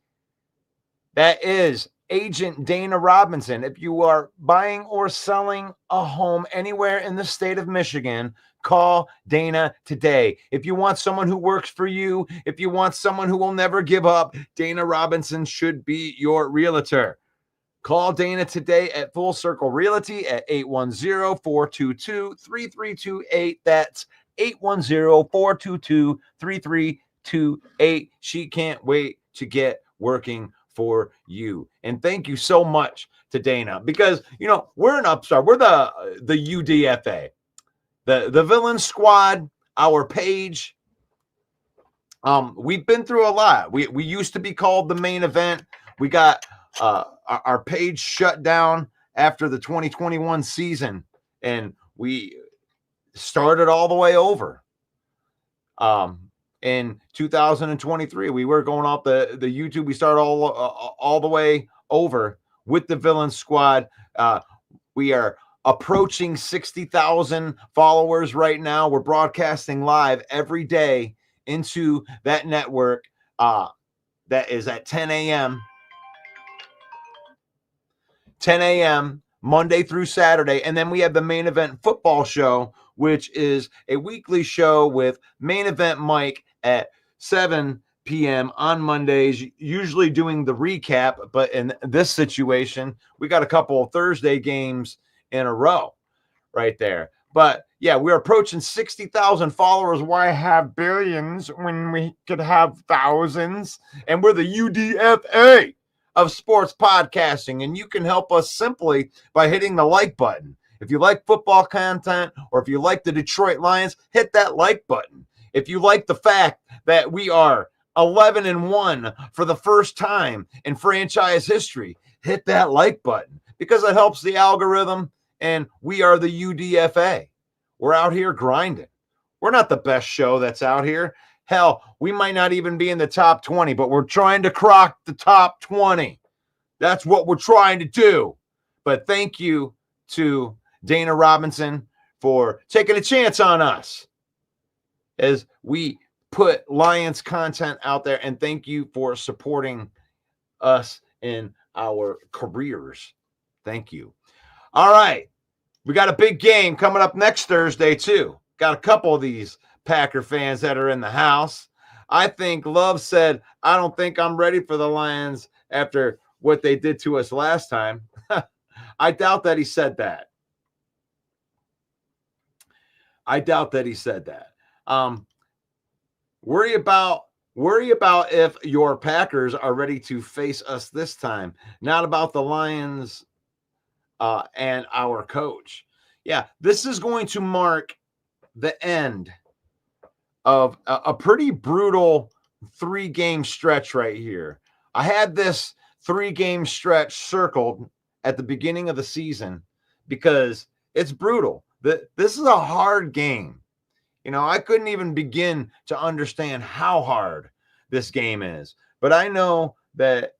That is Agent Dana Robinson. If you are buying or selling a home anywhere in the state of Michigan, call Dana today. If you want someone who works for you, if you want someone who will never give up, Dana Robinson should be your realtor. Call Dana today at Full Circle Realty at 810-422-3328. That's 810-422-3328. She can't wait to get working for you. And thank you so much to Dana, because, we're an upstart. We're the UDFA, the Villain Squad, our page. We've been through a lot. We used to be called the Main Event. We got our page shut down after the 2021 season, and we started all the way over. In 2023, we were going off the YouTube. We started all the way over with the Villain Squad. We are approaching 60,000 followers right now. We're broadcasting live every day into that network. That is at 10 a.m. 10 a.m. Monday through Saturday. And then we have the Main Event Football Show, which is a weekly show with Main Event Mike at 7 p.m. on Mondays, usually doing the recap. But in this situation, we got a couple of Thursday games in a row right there. But yeah, we're approaching 60,000 followers. Why have billions when we could have thousands? And we're the UDFA of sports podcasting. And you can help us simply by hitting the like button. If you like football content, or if you like the Detroit Lions, hit that like button. If you like the fact that we are 11-1 for the first time in franchise history, hit that like button, because it helps the algorithm. And we are the UDFA. We're out here grinding. We're not the best show that's out here. Hell, we might not even be in the top 20, but we're trying to crock the top 20. That's what we're trying to do. But thank you to Dana Robinson for taking a chance on us as we put Lions content out there. And thank you for supporting us in our careers. Thank you. All right. We got a big game coming up next Thursday, too. Got a couple of these Packer fans that are in the house. I think Love said, I don't think I'm ready for the Lions after what they did to us last time. I doubt that he said that. Worry about if your Packers are ready to face us this time, not about the Lions and our coach. Yeah, this is going to mark the end of a pretty brutal 3-game stretch right here. I had this 3-game stretch circled at the beginning of the season because it's brutal. This is a hard game. You know, I couldn't even begin to understand how hard this game is. But I know that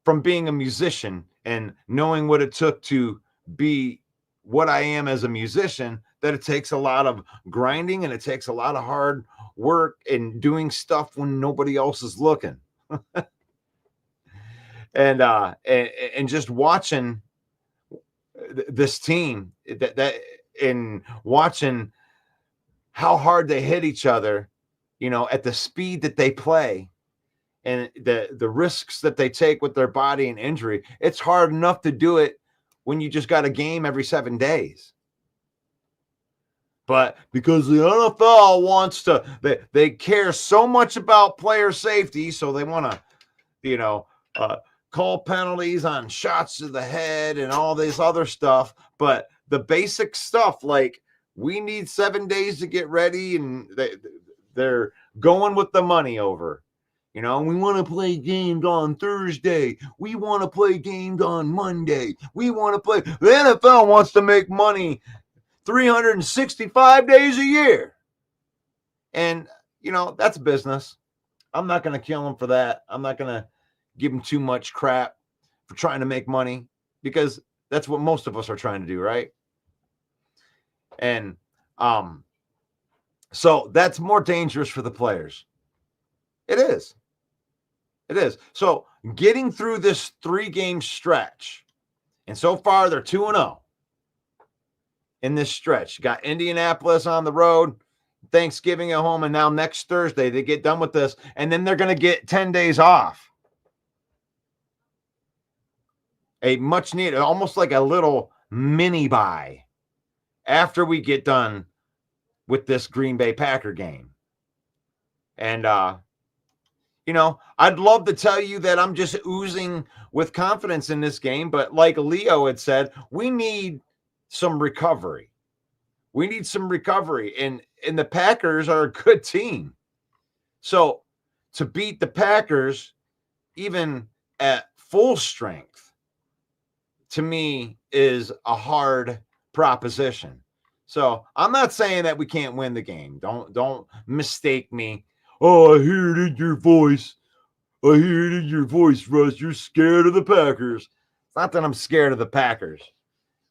from being a musician and knowing what it took to be what I am as a musician, that it takes a lot of grinding and it takes a lot of hard work and doing stuff when nobody else is looking. and just watching this team that and watching how hard they hit each other, you know, at the speed that they play and the risks that they take with their body and injury. It's hard enough to do it when you just got a game every 7 days. But because the NFL wants to, they care so much about player safety, so they want to, you know, call penalties on shots to the head and all this other stuff. But the basic stuff, like we need 7 days to get ready, and they're going with the money over. You know, we want to play games on Thursday. We want to play games on Monday. We want to play. The NFL wants to make money 365 days a year. And, you know, that's business. I'm not going to kill them for that. I'm not going to give them too much crap for trying to make money, because that's what most of us are trying to do, right? And so that's more dangerous for the players. It is. It is. So getting through this 3-game stretch, and so far they're 2-0 in this stretch. Got Indianapolis on the road, Thanksgiving at home, and now next Thursday they get done with this, and then they're going to get 10 days off. A much needed, almost like a little mini bye after we get done with this Green Bay Packer game. And, you know, I'd love to tell you that I'm just oozing with confidence in this game, but like Leo had said, we need some recovery. We need some recovery, and the Packers are a good team. So to beat the Packers, even at full strength, to me is a hard proposition. So I'm not saying that we can't win the game. Don't mistake me. Oh, I hear it in your voice. I hear it in your voice, Russ. You're scared of the Packers. It's not that I'm scared of the Packers.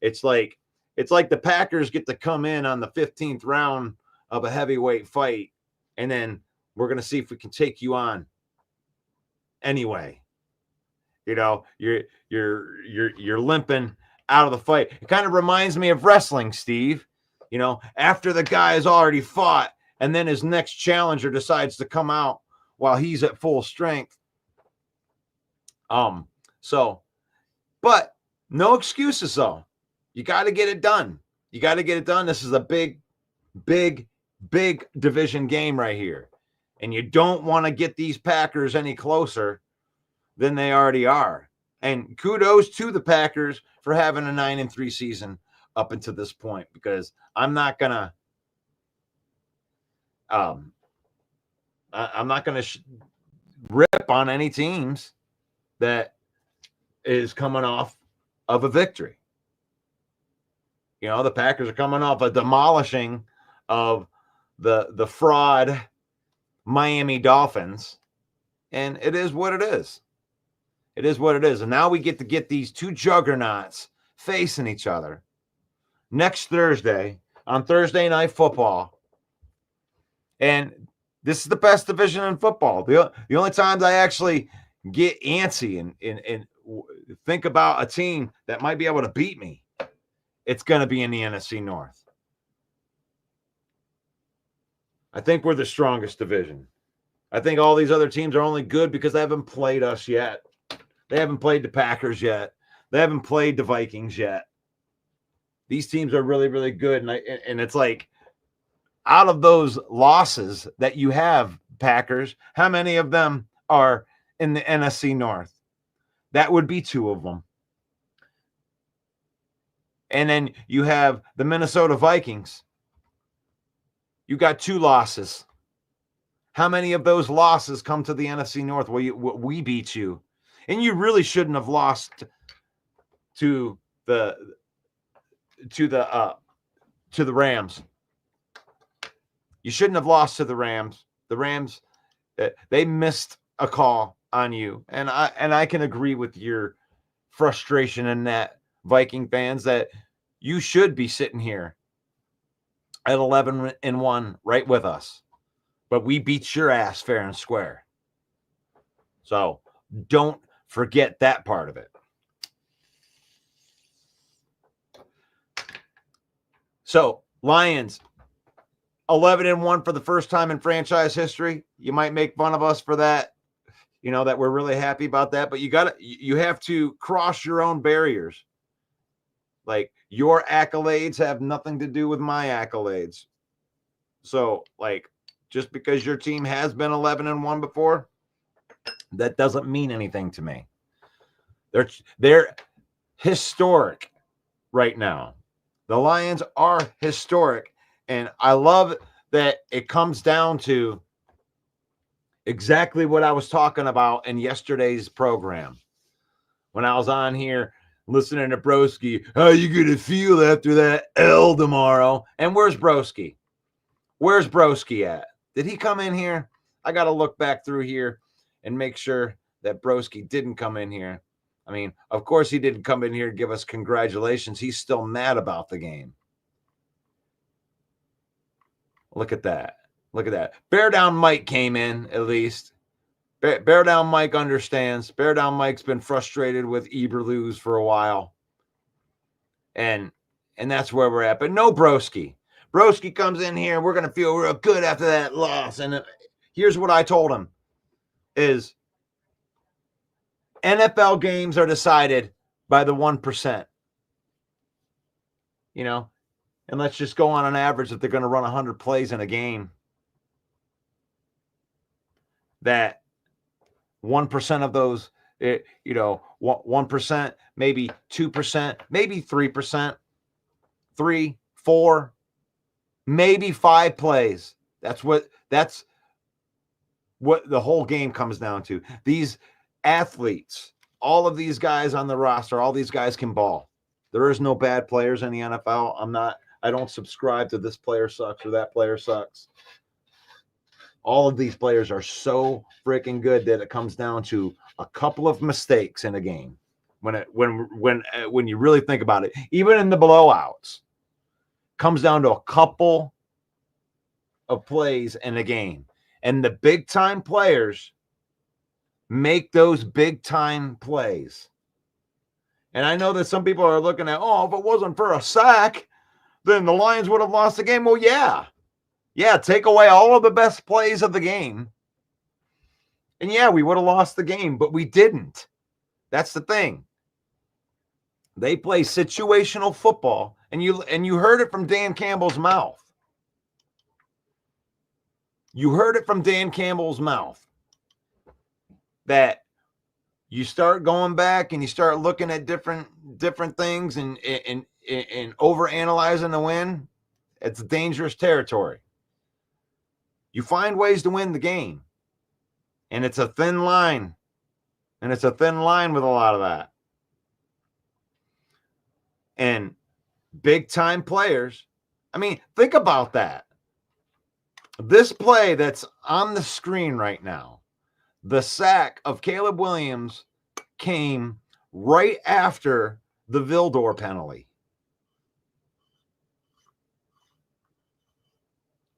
It's like the Packers get to come in on the 15th round of a heavyweight fight, and then we're going to see if we can take you on anyway. You're limping out of the fight. It kind of reminds me of wrestling, Steve. After the guy has already fought, and then his next challenger decides to come out while he's at full strength. But no excuses though. You got to get it done. This is a big division game right here. And you don't want to get these Packers any closer than they already are. And kudos to the Packers for having a 9-3 season up until this point, because I'm not gonna rip on any teams that is coming off of a victory. The Packers are coming off a demolishing of the fraud Miami Dolphins, and it is what it is. It is what it is. And now we get to get these two juggernauts facing each other next Thursday on Thursday Night Football. And this is the best division in football. The only times I actually get antsy and think about a team that might be able to beat me, it's going to be in the NFC North. I think we're the strongest division. I think all these other teams are only good because they haven't played us yet. They haven't played the Packers yet. They haven't played the Vikings yet. These teams are really, really good. And it's like, out of those losses that you have, Packers, how many of them are in the NFC North? That would be 2 of them. And then you have the Minnesota Vikings. You got 2 losses. How many of those losses come to the NFC North where we beat you? And you really shouldn't have lost to the Rams. You shouldn't have lost to the Rams. The Rams, they missed a call on you, and I can agree with your frustration in that, Viking fans, that you should be sitting here at 11-1 right with us, but we beat your ass fair and square. So don't forget that part of it. So Lions, 11-1 for the first time in franchise history. You might make fun of us for that, that we're really happy about that, but you have to cross your own barriers. Like, your accolades have nothing to do with my accolades. So, like, just because your team has been 11-1 before, that doesn't mean anything to me. They're historic right now. The Lions are historic, and I love that it comes down to exactly what I was talking about in yesterday's program. When I was on here listening to Broski, how you going to feel after that L tomorrow? And where's Broski? Where's Broski at? Did he come in here? I got to look back through here and make sure that Broski didn't come in here. I mean, of course he didn't come in here and give us congratulations. He's still mad about the game. Look at that. Look at that. Bear Down Mike came in, at least. Bear Down Mike understands. Bear Down Mike's been frustrated with Eberlus for a while. And that's where we're at. But no Broski. Broski comes in here. We're going to feel real good after that loss. And here's what I told him is NFL games are decided by the 1%. And let's just go on an average that they're going to run 100 plays in a game. That 1% of those, 1%, maybe 2%, maybe 3%, 3, 4, maybe 5 plays. That's what the whole game comes down to. These athletes, all of these guys on the roster, all these guys can ball. There is no bad players in the NFL. I don't subscribe to this player sucks or that player sucks. All of these players are so freaking good that it comes down to a couple of mistakes in a game. when you really think about it, even in the blowouts, comes down to a couple of plays in a game. And the big time players make those big time plays. And I know that some people are looking at, oh, if it wasn't for a sack, then the Lions would have lost the game. Well, yeah. Yeah, take away all of the best plays of the game. And yeah, we would have lost the game, but we didn't. That's the thing. They play situational football, and you heard it from Dan Campbell's mouth. You heard it from Dan Campbell's mouth that you start going back and you start looking at different things and overanalyzing the win. It's dangerous territory. You find ways to win the game, and it's a thin line, and it's a thin line with a lot of that. And big time players, I mean, think about that. This play that's on the screen right now, the sack of Caleb Williams came right after the Vildor penalty.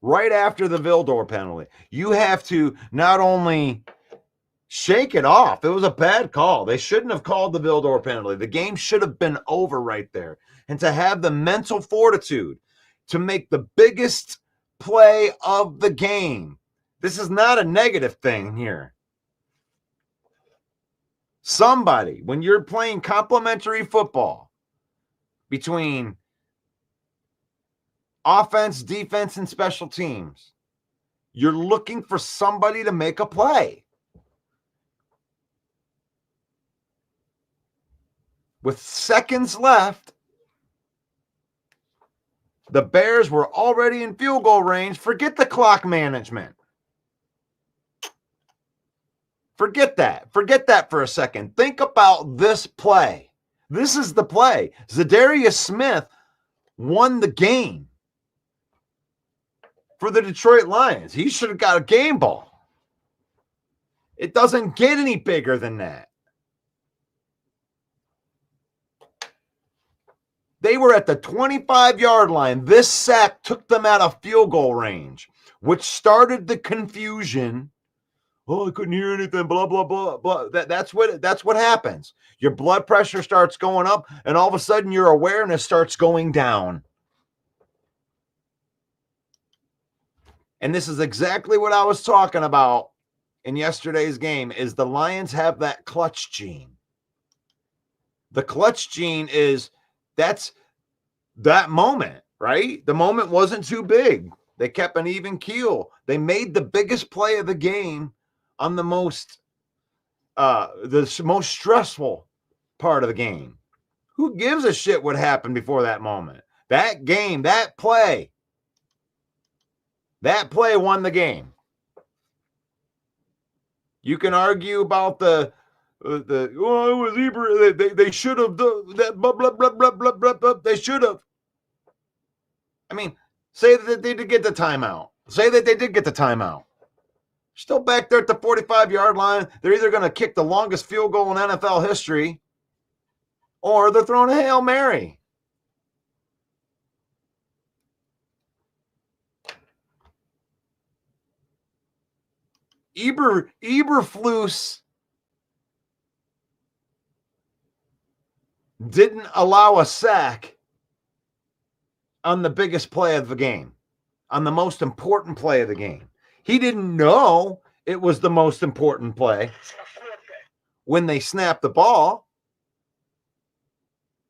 Right after the Vildor penalty. You have to not only shake it off. It was a bad call. They shouldn't have called the Vildor penalty. The game should have been over right there. And to have the mental fortitude to make the biggest play of the game. This is not a negative thing here. Somebody, when you're playing complementary football between offense, defense, and special teams, you're looking for somebody to make a play. With seconds left, the Bears were already in field goal range. Forget the clock management. Forget that. Forget that for a second. Think about this play. This is the play. Zadarius Smith won the game for the Detroit Lions. He should have got a game ball. It doesn't get any bigger than that. They were at the 25-yard line. This sack took them out of field goal range, which started the confusion. Oh, I couldn't hear anything, blah, blah, blah, blah. That's what happens. Your blood pressure starts going up, and all of a sudden your awareness starts going down. And this is exactly what I was talking about in yesterday's game, is the Lions have that clutch gene. The clutch gene is, that's that moment, right? The moment wasn't too big. They kept an even keel. They made the biggest play of the game on the most stressful part of the game. Who gives a shit what happened before that moment? That game, that play won the game. You can argue about it was Eber. They should have done that. Blah blah blah blah blah blah blah. They should have. I mean, say that they did get the timeout. Say that they did get the timeout. Still back there at the 45-yard line. They're either going to kick the longest field goal in NFL history, or they're throwing a Hail Mary. Eberflus didn't allow a sack on the biggest play of the game, on the most important play of the game. He didn't know it was the most important play when they snapped the ball,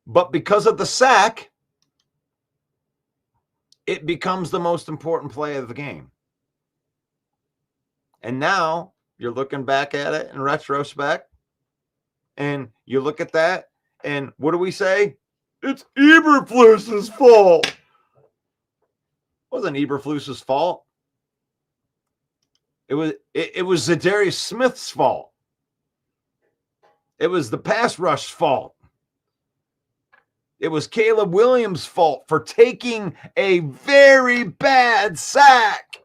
but because of the sack, it becomes the most important play of the game. And now you're looking back at it in retrospect, and you look at that, and what do we say? It's Eberflus's fault. It wasn't Eberflus's fault. It was Zadarius Smith's fault. It was the pass rush's fault. It was Caleb Williams' fault for taking a very bad sack.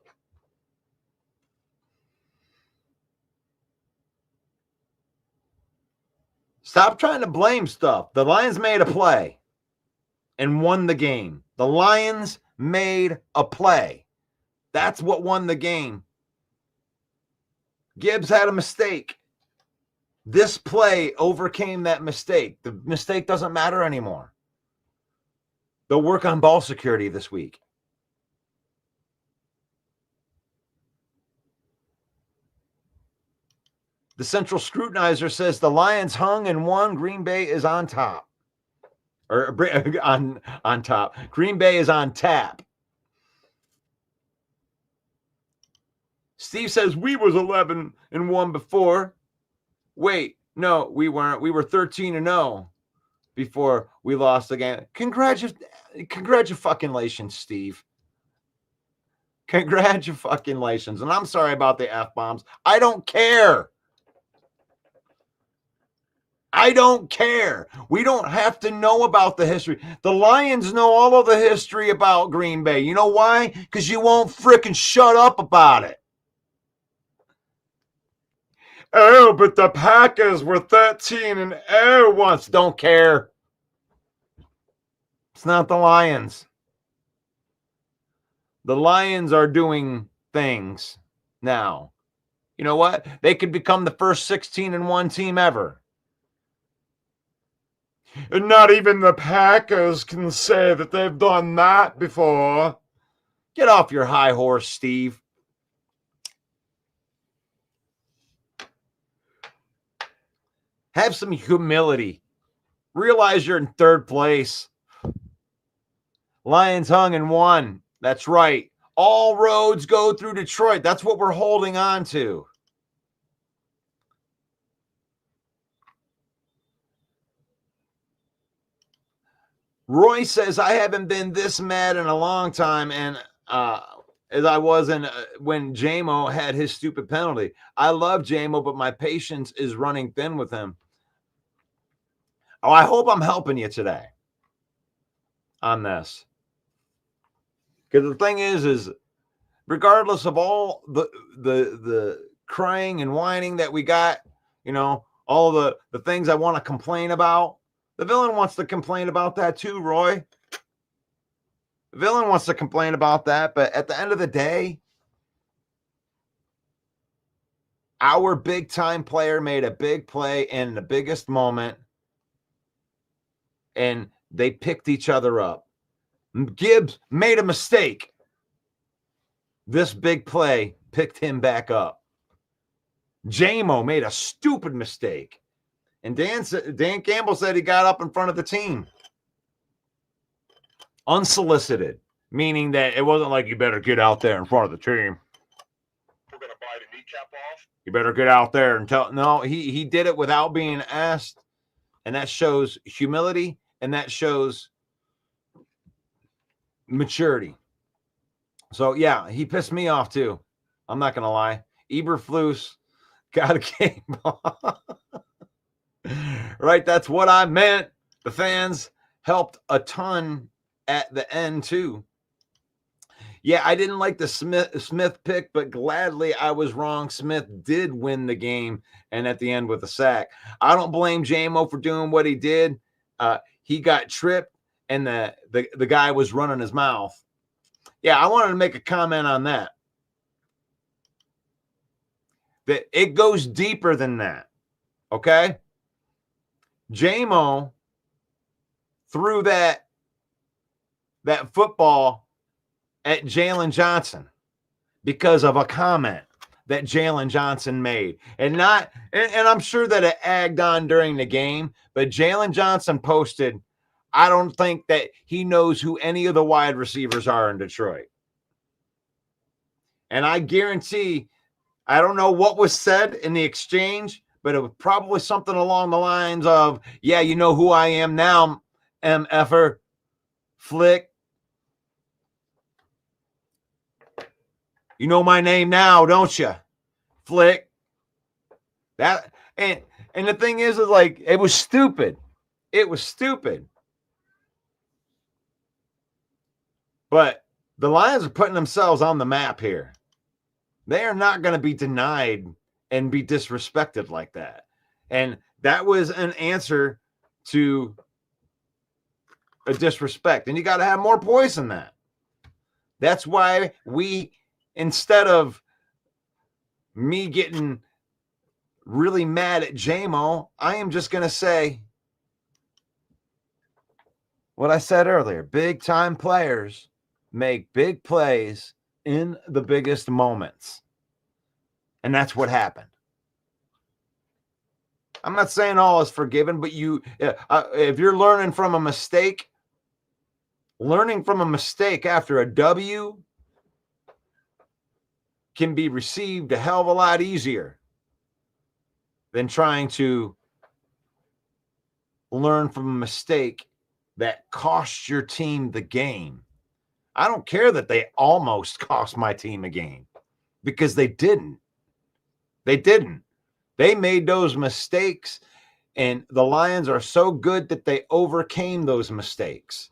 Stop trying to blame stuff. The Lions made a play and won the game. The Lions made a play. That's what won the game. Gibbs had a mistake. This play overcame that mistake. The mistake doesn't matter anymore. They'll work on ball security this week. The Central Scrutinizer says the Lions hung and won. Green Bay is on top. Or on top. Green Bay is on tap. Steve says we was 11-1 before. Wait, no, we weren't. We were 13-0 before we lost the game. Congratulations, Steve. Congratulations. And I'm sorry about the F-bombs. I don't care. I don't care. We don't have to know about the history. The Lions know all of the history about Green Bay. You know why? Because you won't frickin' shut up about it. Oh, but the Packers were 13-0 once. Don't care. It's not the Lions. The Lions are doing things now. You know what? They could become the first 16-1 team ever. And not even the Packers can say that they've done that before. Get off your high horse, Steve. Have some humility. Realize you're in third place. Lions hung and won. That's right. All roads go through Detroit. That's what we're holding on to. Roy says, I haven't been this mad in a long time, and as I was when JMO had his stupid penalty. I love JMO, but my patience is running thin with him. Oh, I hope I'm helping you today on this. Because the thing is regardless of all the crying and whining that we got, you know, all the things I want to complain about, the villain wants to complain about that too, Roy. The villain wants to complain about that, but at the end of the day, our big-time player made a big play in the biggest moment, and they picked each other up. Gibbs made a mistake. This big play picked him back up. JMO made a stupid mistake. And Dan Campbell said he got up in front of the team. Unsolicited, meaning that it wasn't like you better get out there in front of the team. We're going to bite a kneecap off. You better get out there and tell. No, he did it without being asked. And that shows humility, and that shows maturity. So, yeah, he pissed me off too. I'm not going to lie. Eberflus got a game off. Right, that's what I meant. The fans helped a ton at the end too. Yeah, I didn't like the Smith pick, but gladly I was wrong. Smith did win the game, and at the end with a sack. I don't blame JMO for doing what he did. He got tripped, and the guy was running his mouth. Yeah, I wanted to make a comment on that. That it goes deeper than that. Okay? JMO threw that football at Jalen Johnson because of a comment that Jalen Johnson made. And I'm sure that it agged on during the game, but Jalen Johnson posted, I don't think that he knows who any of the wide receivers are in Detroit. And I guarantee, I don't know what was said in the exchange, but it was probably something along the lines of, yeah, you know who I am now, MFer, Flick. You know my name now, don't you? Flick. That and the thing is like, it was stupid. It was stupid. But the Lions are putting themselves on the map here. They are not going to be denied and be disrespected like that. And That was an answer to a disrespect. And you got to have more poise than that. That's why instead of me getting really mad at JMO, I am just going to say what I said earlier. Big time players make big plays in the biggest moments. And that's what happened. I'm not saying all is forgiven, but if you're learning from a mistake after a W can be received a hell of a lot easier than trying to learn from a mistake that cost your team the game. I don't care that they almost cost my team a game, because they didn't. They didn't. They made those mistakes, and the Lions are so good that they overcame those mistakes.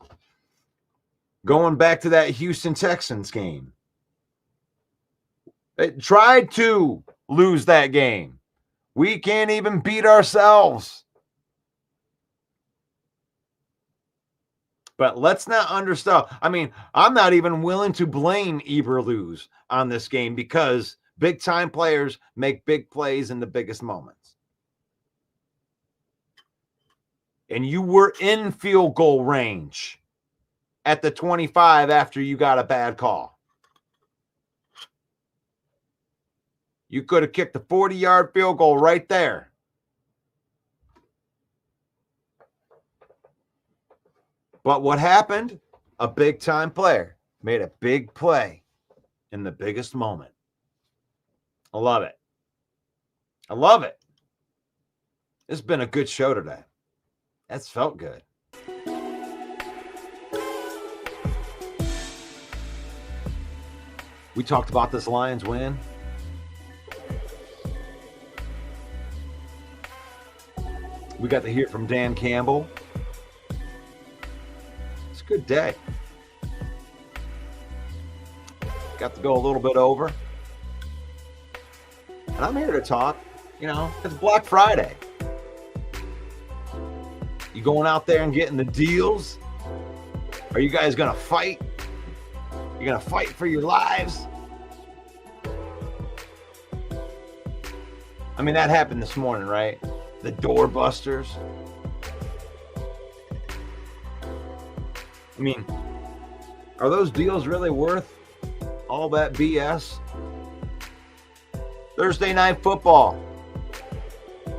Going back to that Houston Texans game, they tried to lose that game. We can't even beat ourselves. But let's not understand. I mean, I'm not even willing to blame Eberflus on this game, because big-time players make big plays in the biggest moments. And you were in field goal range at the 25 after you got a bad call. You could have kicked a 40-yard field goal right there. But what happened? A big-time player made a big play in the biggest moment. I love it. I love it. It's been a good show today. That's felt good. We talked about this Lions win. We got to hear from Dan Campbell. It's a good day. Got to go a little bit over. And I'm here to talk, it's Black Friday. You going out there and getting the deals? Are you guys going to fight? You're going to fight for your lives? I mean, that happened this morning, right? The doorbusters. I mean, are those deals really worth all that BS? Thursday Night Football.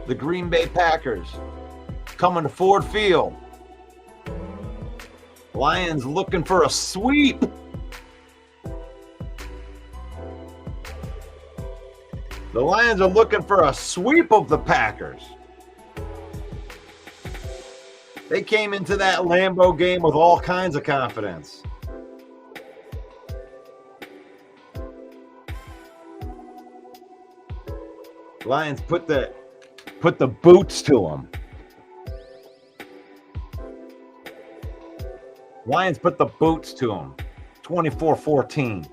The Green Bay Packers coming to Ford Field. Lions looking for a sweep. The Lions are looking for a sweep of the Packers. They came into that Lambeau game with all kinds of confidence. Lions put the boots to them. Lions put the boots to them. 24-14.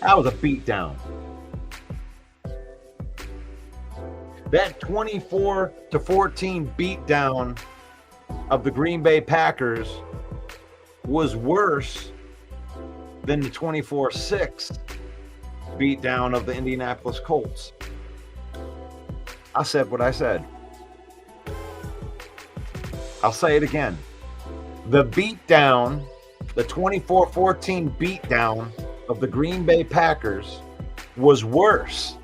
That was a beatdown. That 24-14 beatdown of the Green Bay Packers was worse than the 24-6 beatdown of the Indianapolis Colts. I said what I said. I'll say it again. The beatdown, the 24-14 beatdown of the Green Bay Packers was worse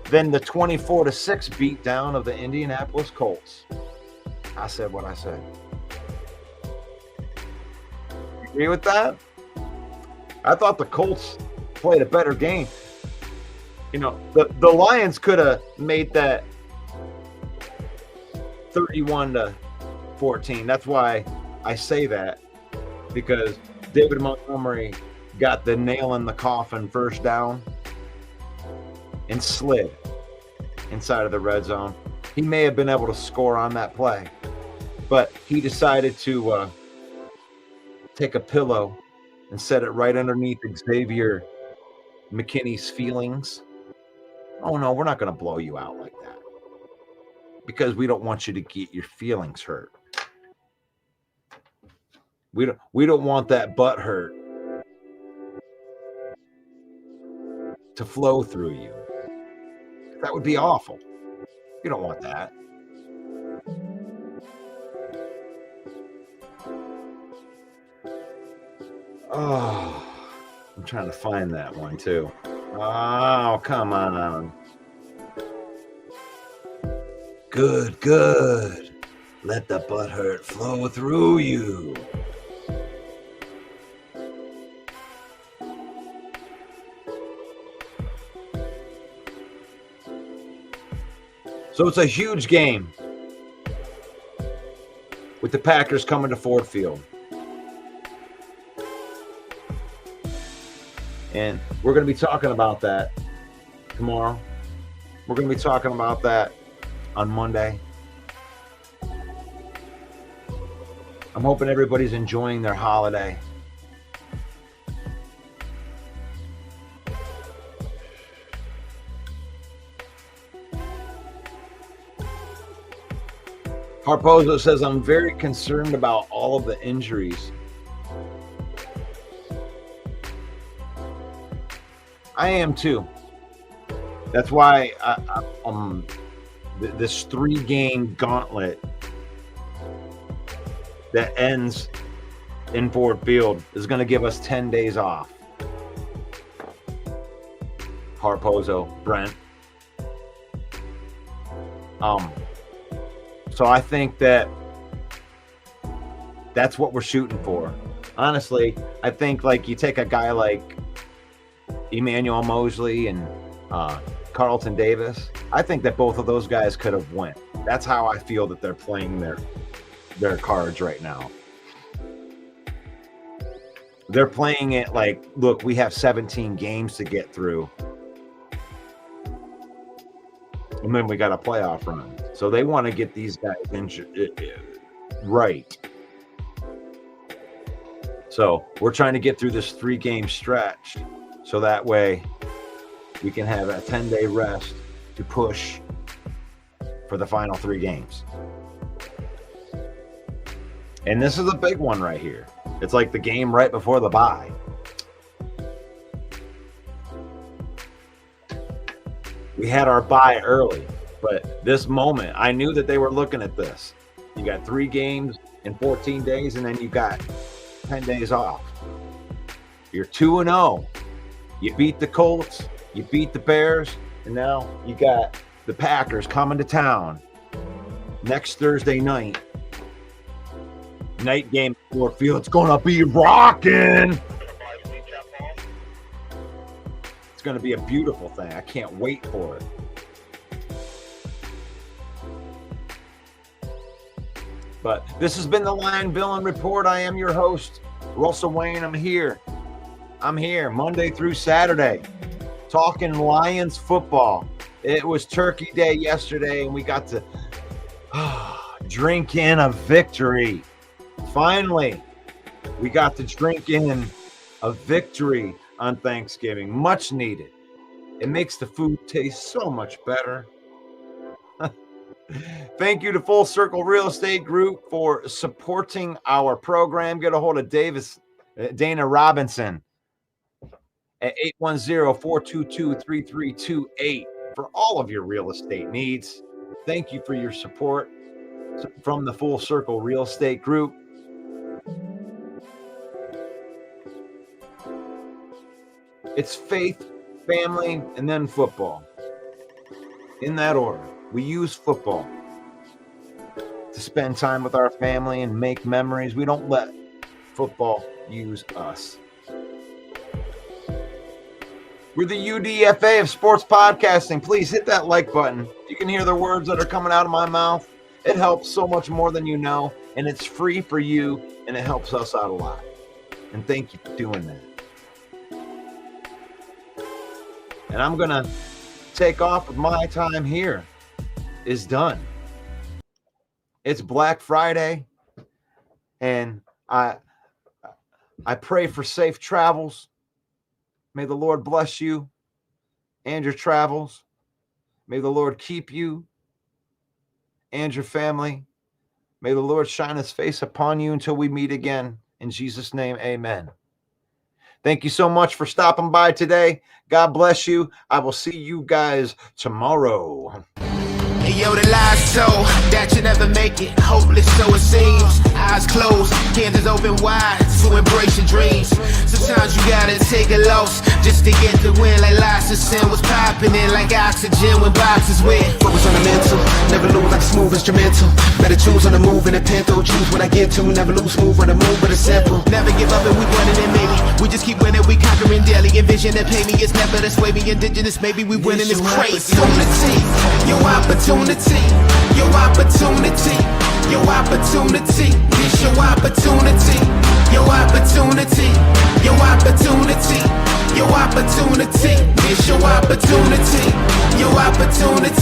than the 24-6 beatdown of the Indianapolis Colts. I said what I said. You agree with that? I thought the Colts played a better game. The Lions could have made that 31-14. That's why I say that, because David Montgomery got the nail in the coffin first down and slid inside of the red zone. He may have been able to score on that play, but he decided to take a pillow and set it right underneath Xavier McKinney's feelings Oh no, we're not going to blow you out like that, because we don't want you to get your feelings hurt. We don't want that butt hurt to flow through you. That would be awful. You don't want that. Oh, I'm trying to find that one too. Oh, come on. Good, good. Let the butt hurt flow through you. So it's a huge game with the Packers coming to Ford Field. And we're going to be talking about that tomorrow. We're going to be talking about that on Monday. I'm hoping everybody's enjoying their holiday. Harpozo says, I'm very concerned about all of the injuries. I am too. That's why this 3-game gauntlet that ends in Ford Field is going to give us 10 days off. Harpozo, Brent. So I think that's what we're shooting for. Honestly, I think like you take a guy like Emmanuel Mosley and Carlton Davis. I think that both of those guys could have went. That's how I feel that they're playing their cards right now. They're playing it like, look, we have 17 games to get through. And then we got a playoff run. So they want to get these guys right. So we're trying to get through this 3-game stretch so that way we can have a 10-day rest to push for the final 3 games. And this is a big one right here. It's like the game right before the bye. We had our bye early, but this moment, I knew that they were looking at this. You got 3 games in 14 days, and then you got 10 days off. You're 2-0. You beat the Colts, you beat the Bears, and now you got the Packers coming to town next Thursday night. Night game at Ford Field. It's going to be rocking. It's going to be a beautiful thing. I can't wait for it. But this has been the Lion Villain Report. I am your host, Russell Wayne. I'm here Monday through Saturday, talking Lions football. It was Turkey Day yesterday, and we got to drink in a victory. Finally, we got to drink in a victory on Thanksgiving. Much needed. It makes the food taste so much better. Thank you to Full Circle Real Estate Group for supporting our program. Get a hold of Dana Robinson at 810-422-3328 for all of your real estate needs. Thank you for your support from the Full Circle Real Estate Group. It's faith, family, and then football. In that order. We use football to spend time with our family and make memories. We don't let football use us. We're the UDFA of sports podcasting. Please hit that like button. You can hear the words that are coming out of my mouth. It helps so much more than you know, and it's free for you, and it helps us out a lot. And thank you for doing that. And I'm going to take off with my time here. Is done. It's Black Friday, and I pray for safe travels. May the Lord bless you and your travels. May the Lord keep you and your family. May the Lord shine his face upon you until we meet again. In Jesus' name, amen. Thank you so much for stopping by today. God bless you. I will see you guys tomorrow. Hey, yo, the lies so that you never make it. Hopeless, so it seems. Eyes closed, candles open wide to embrace your dreams. Sometimes you gotta take a loss just to get the win. Like lots of sin was popping in like oxygen when boxes wet. Focus on the mental, never lose like a smooth instrumental. Better choose on the move in a pinto. Choose what I get to, never lose smooth on the move, but it's simple. Never give up and we winning it, maybe. We just keep winning, we conquering daily. Envision and pay me, it's never this way. We indigenous, maybe we winning this crazy. Your opportunity, your opportunity, your opportunity, it's your opportunity, your opportunity, your opportunity, your opportunity, it's your opportunity, your opportunity.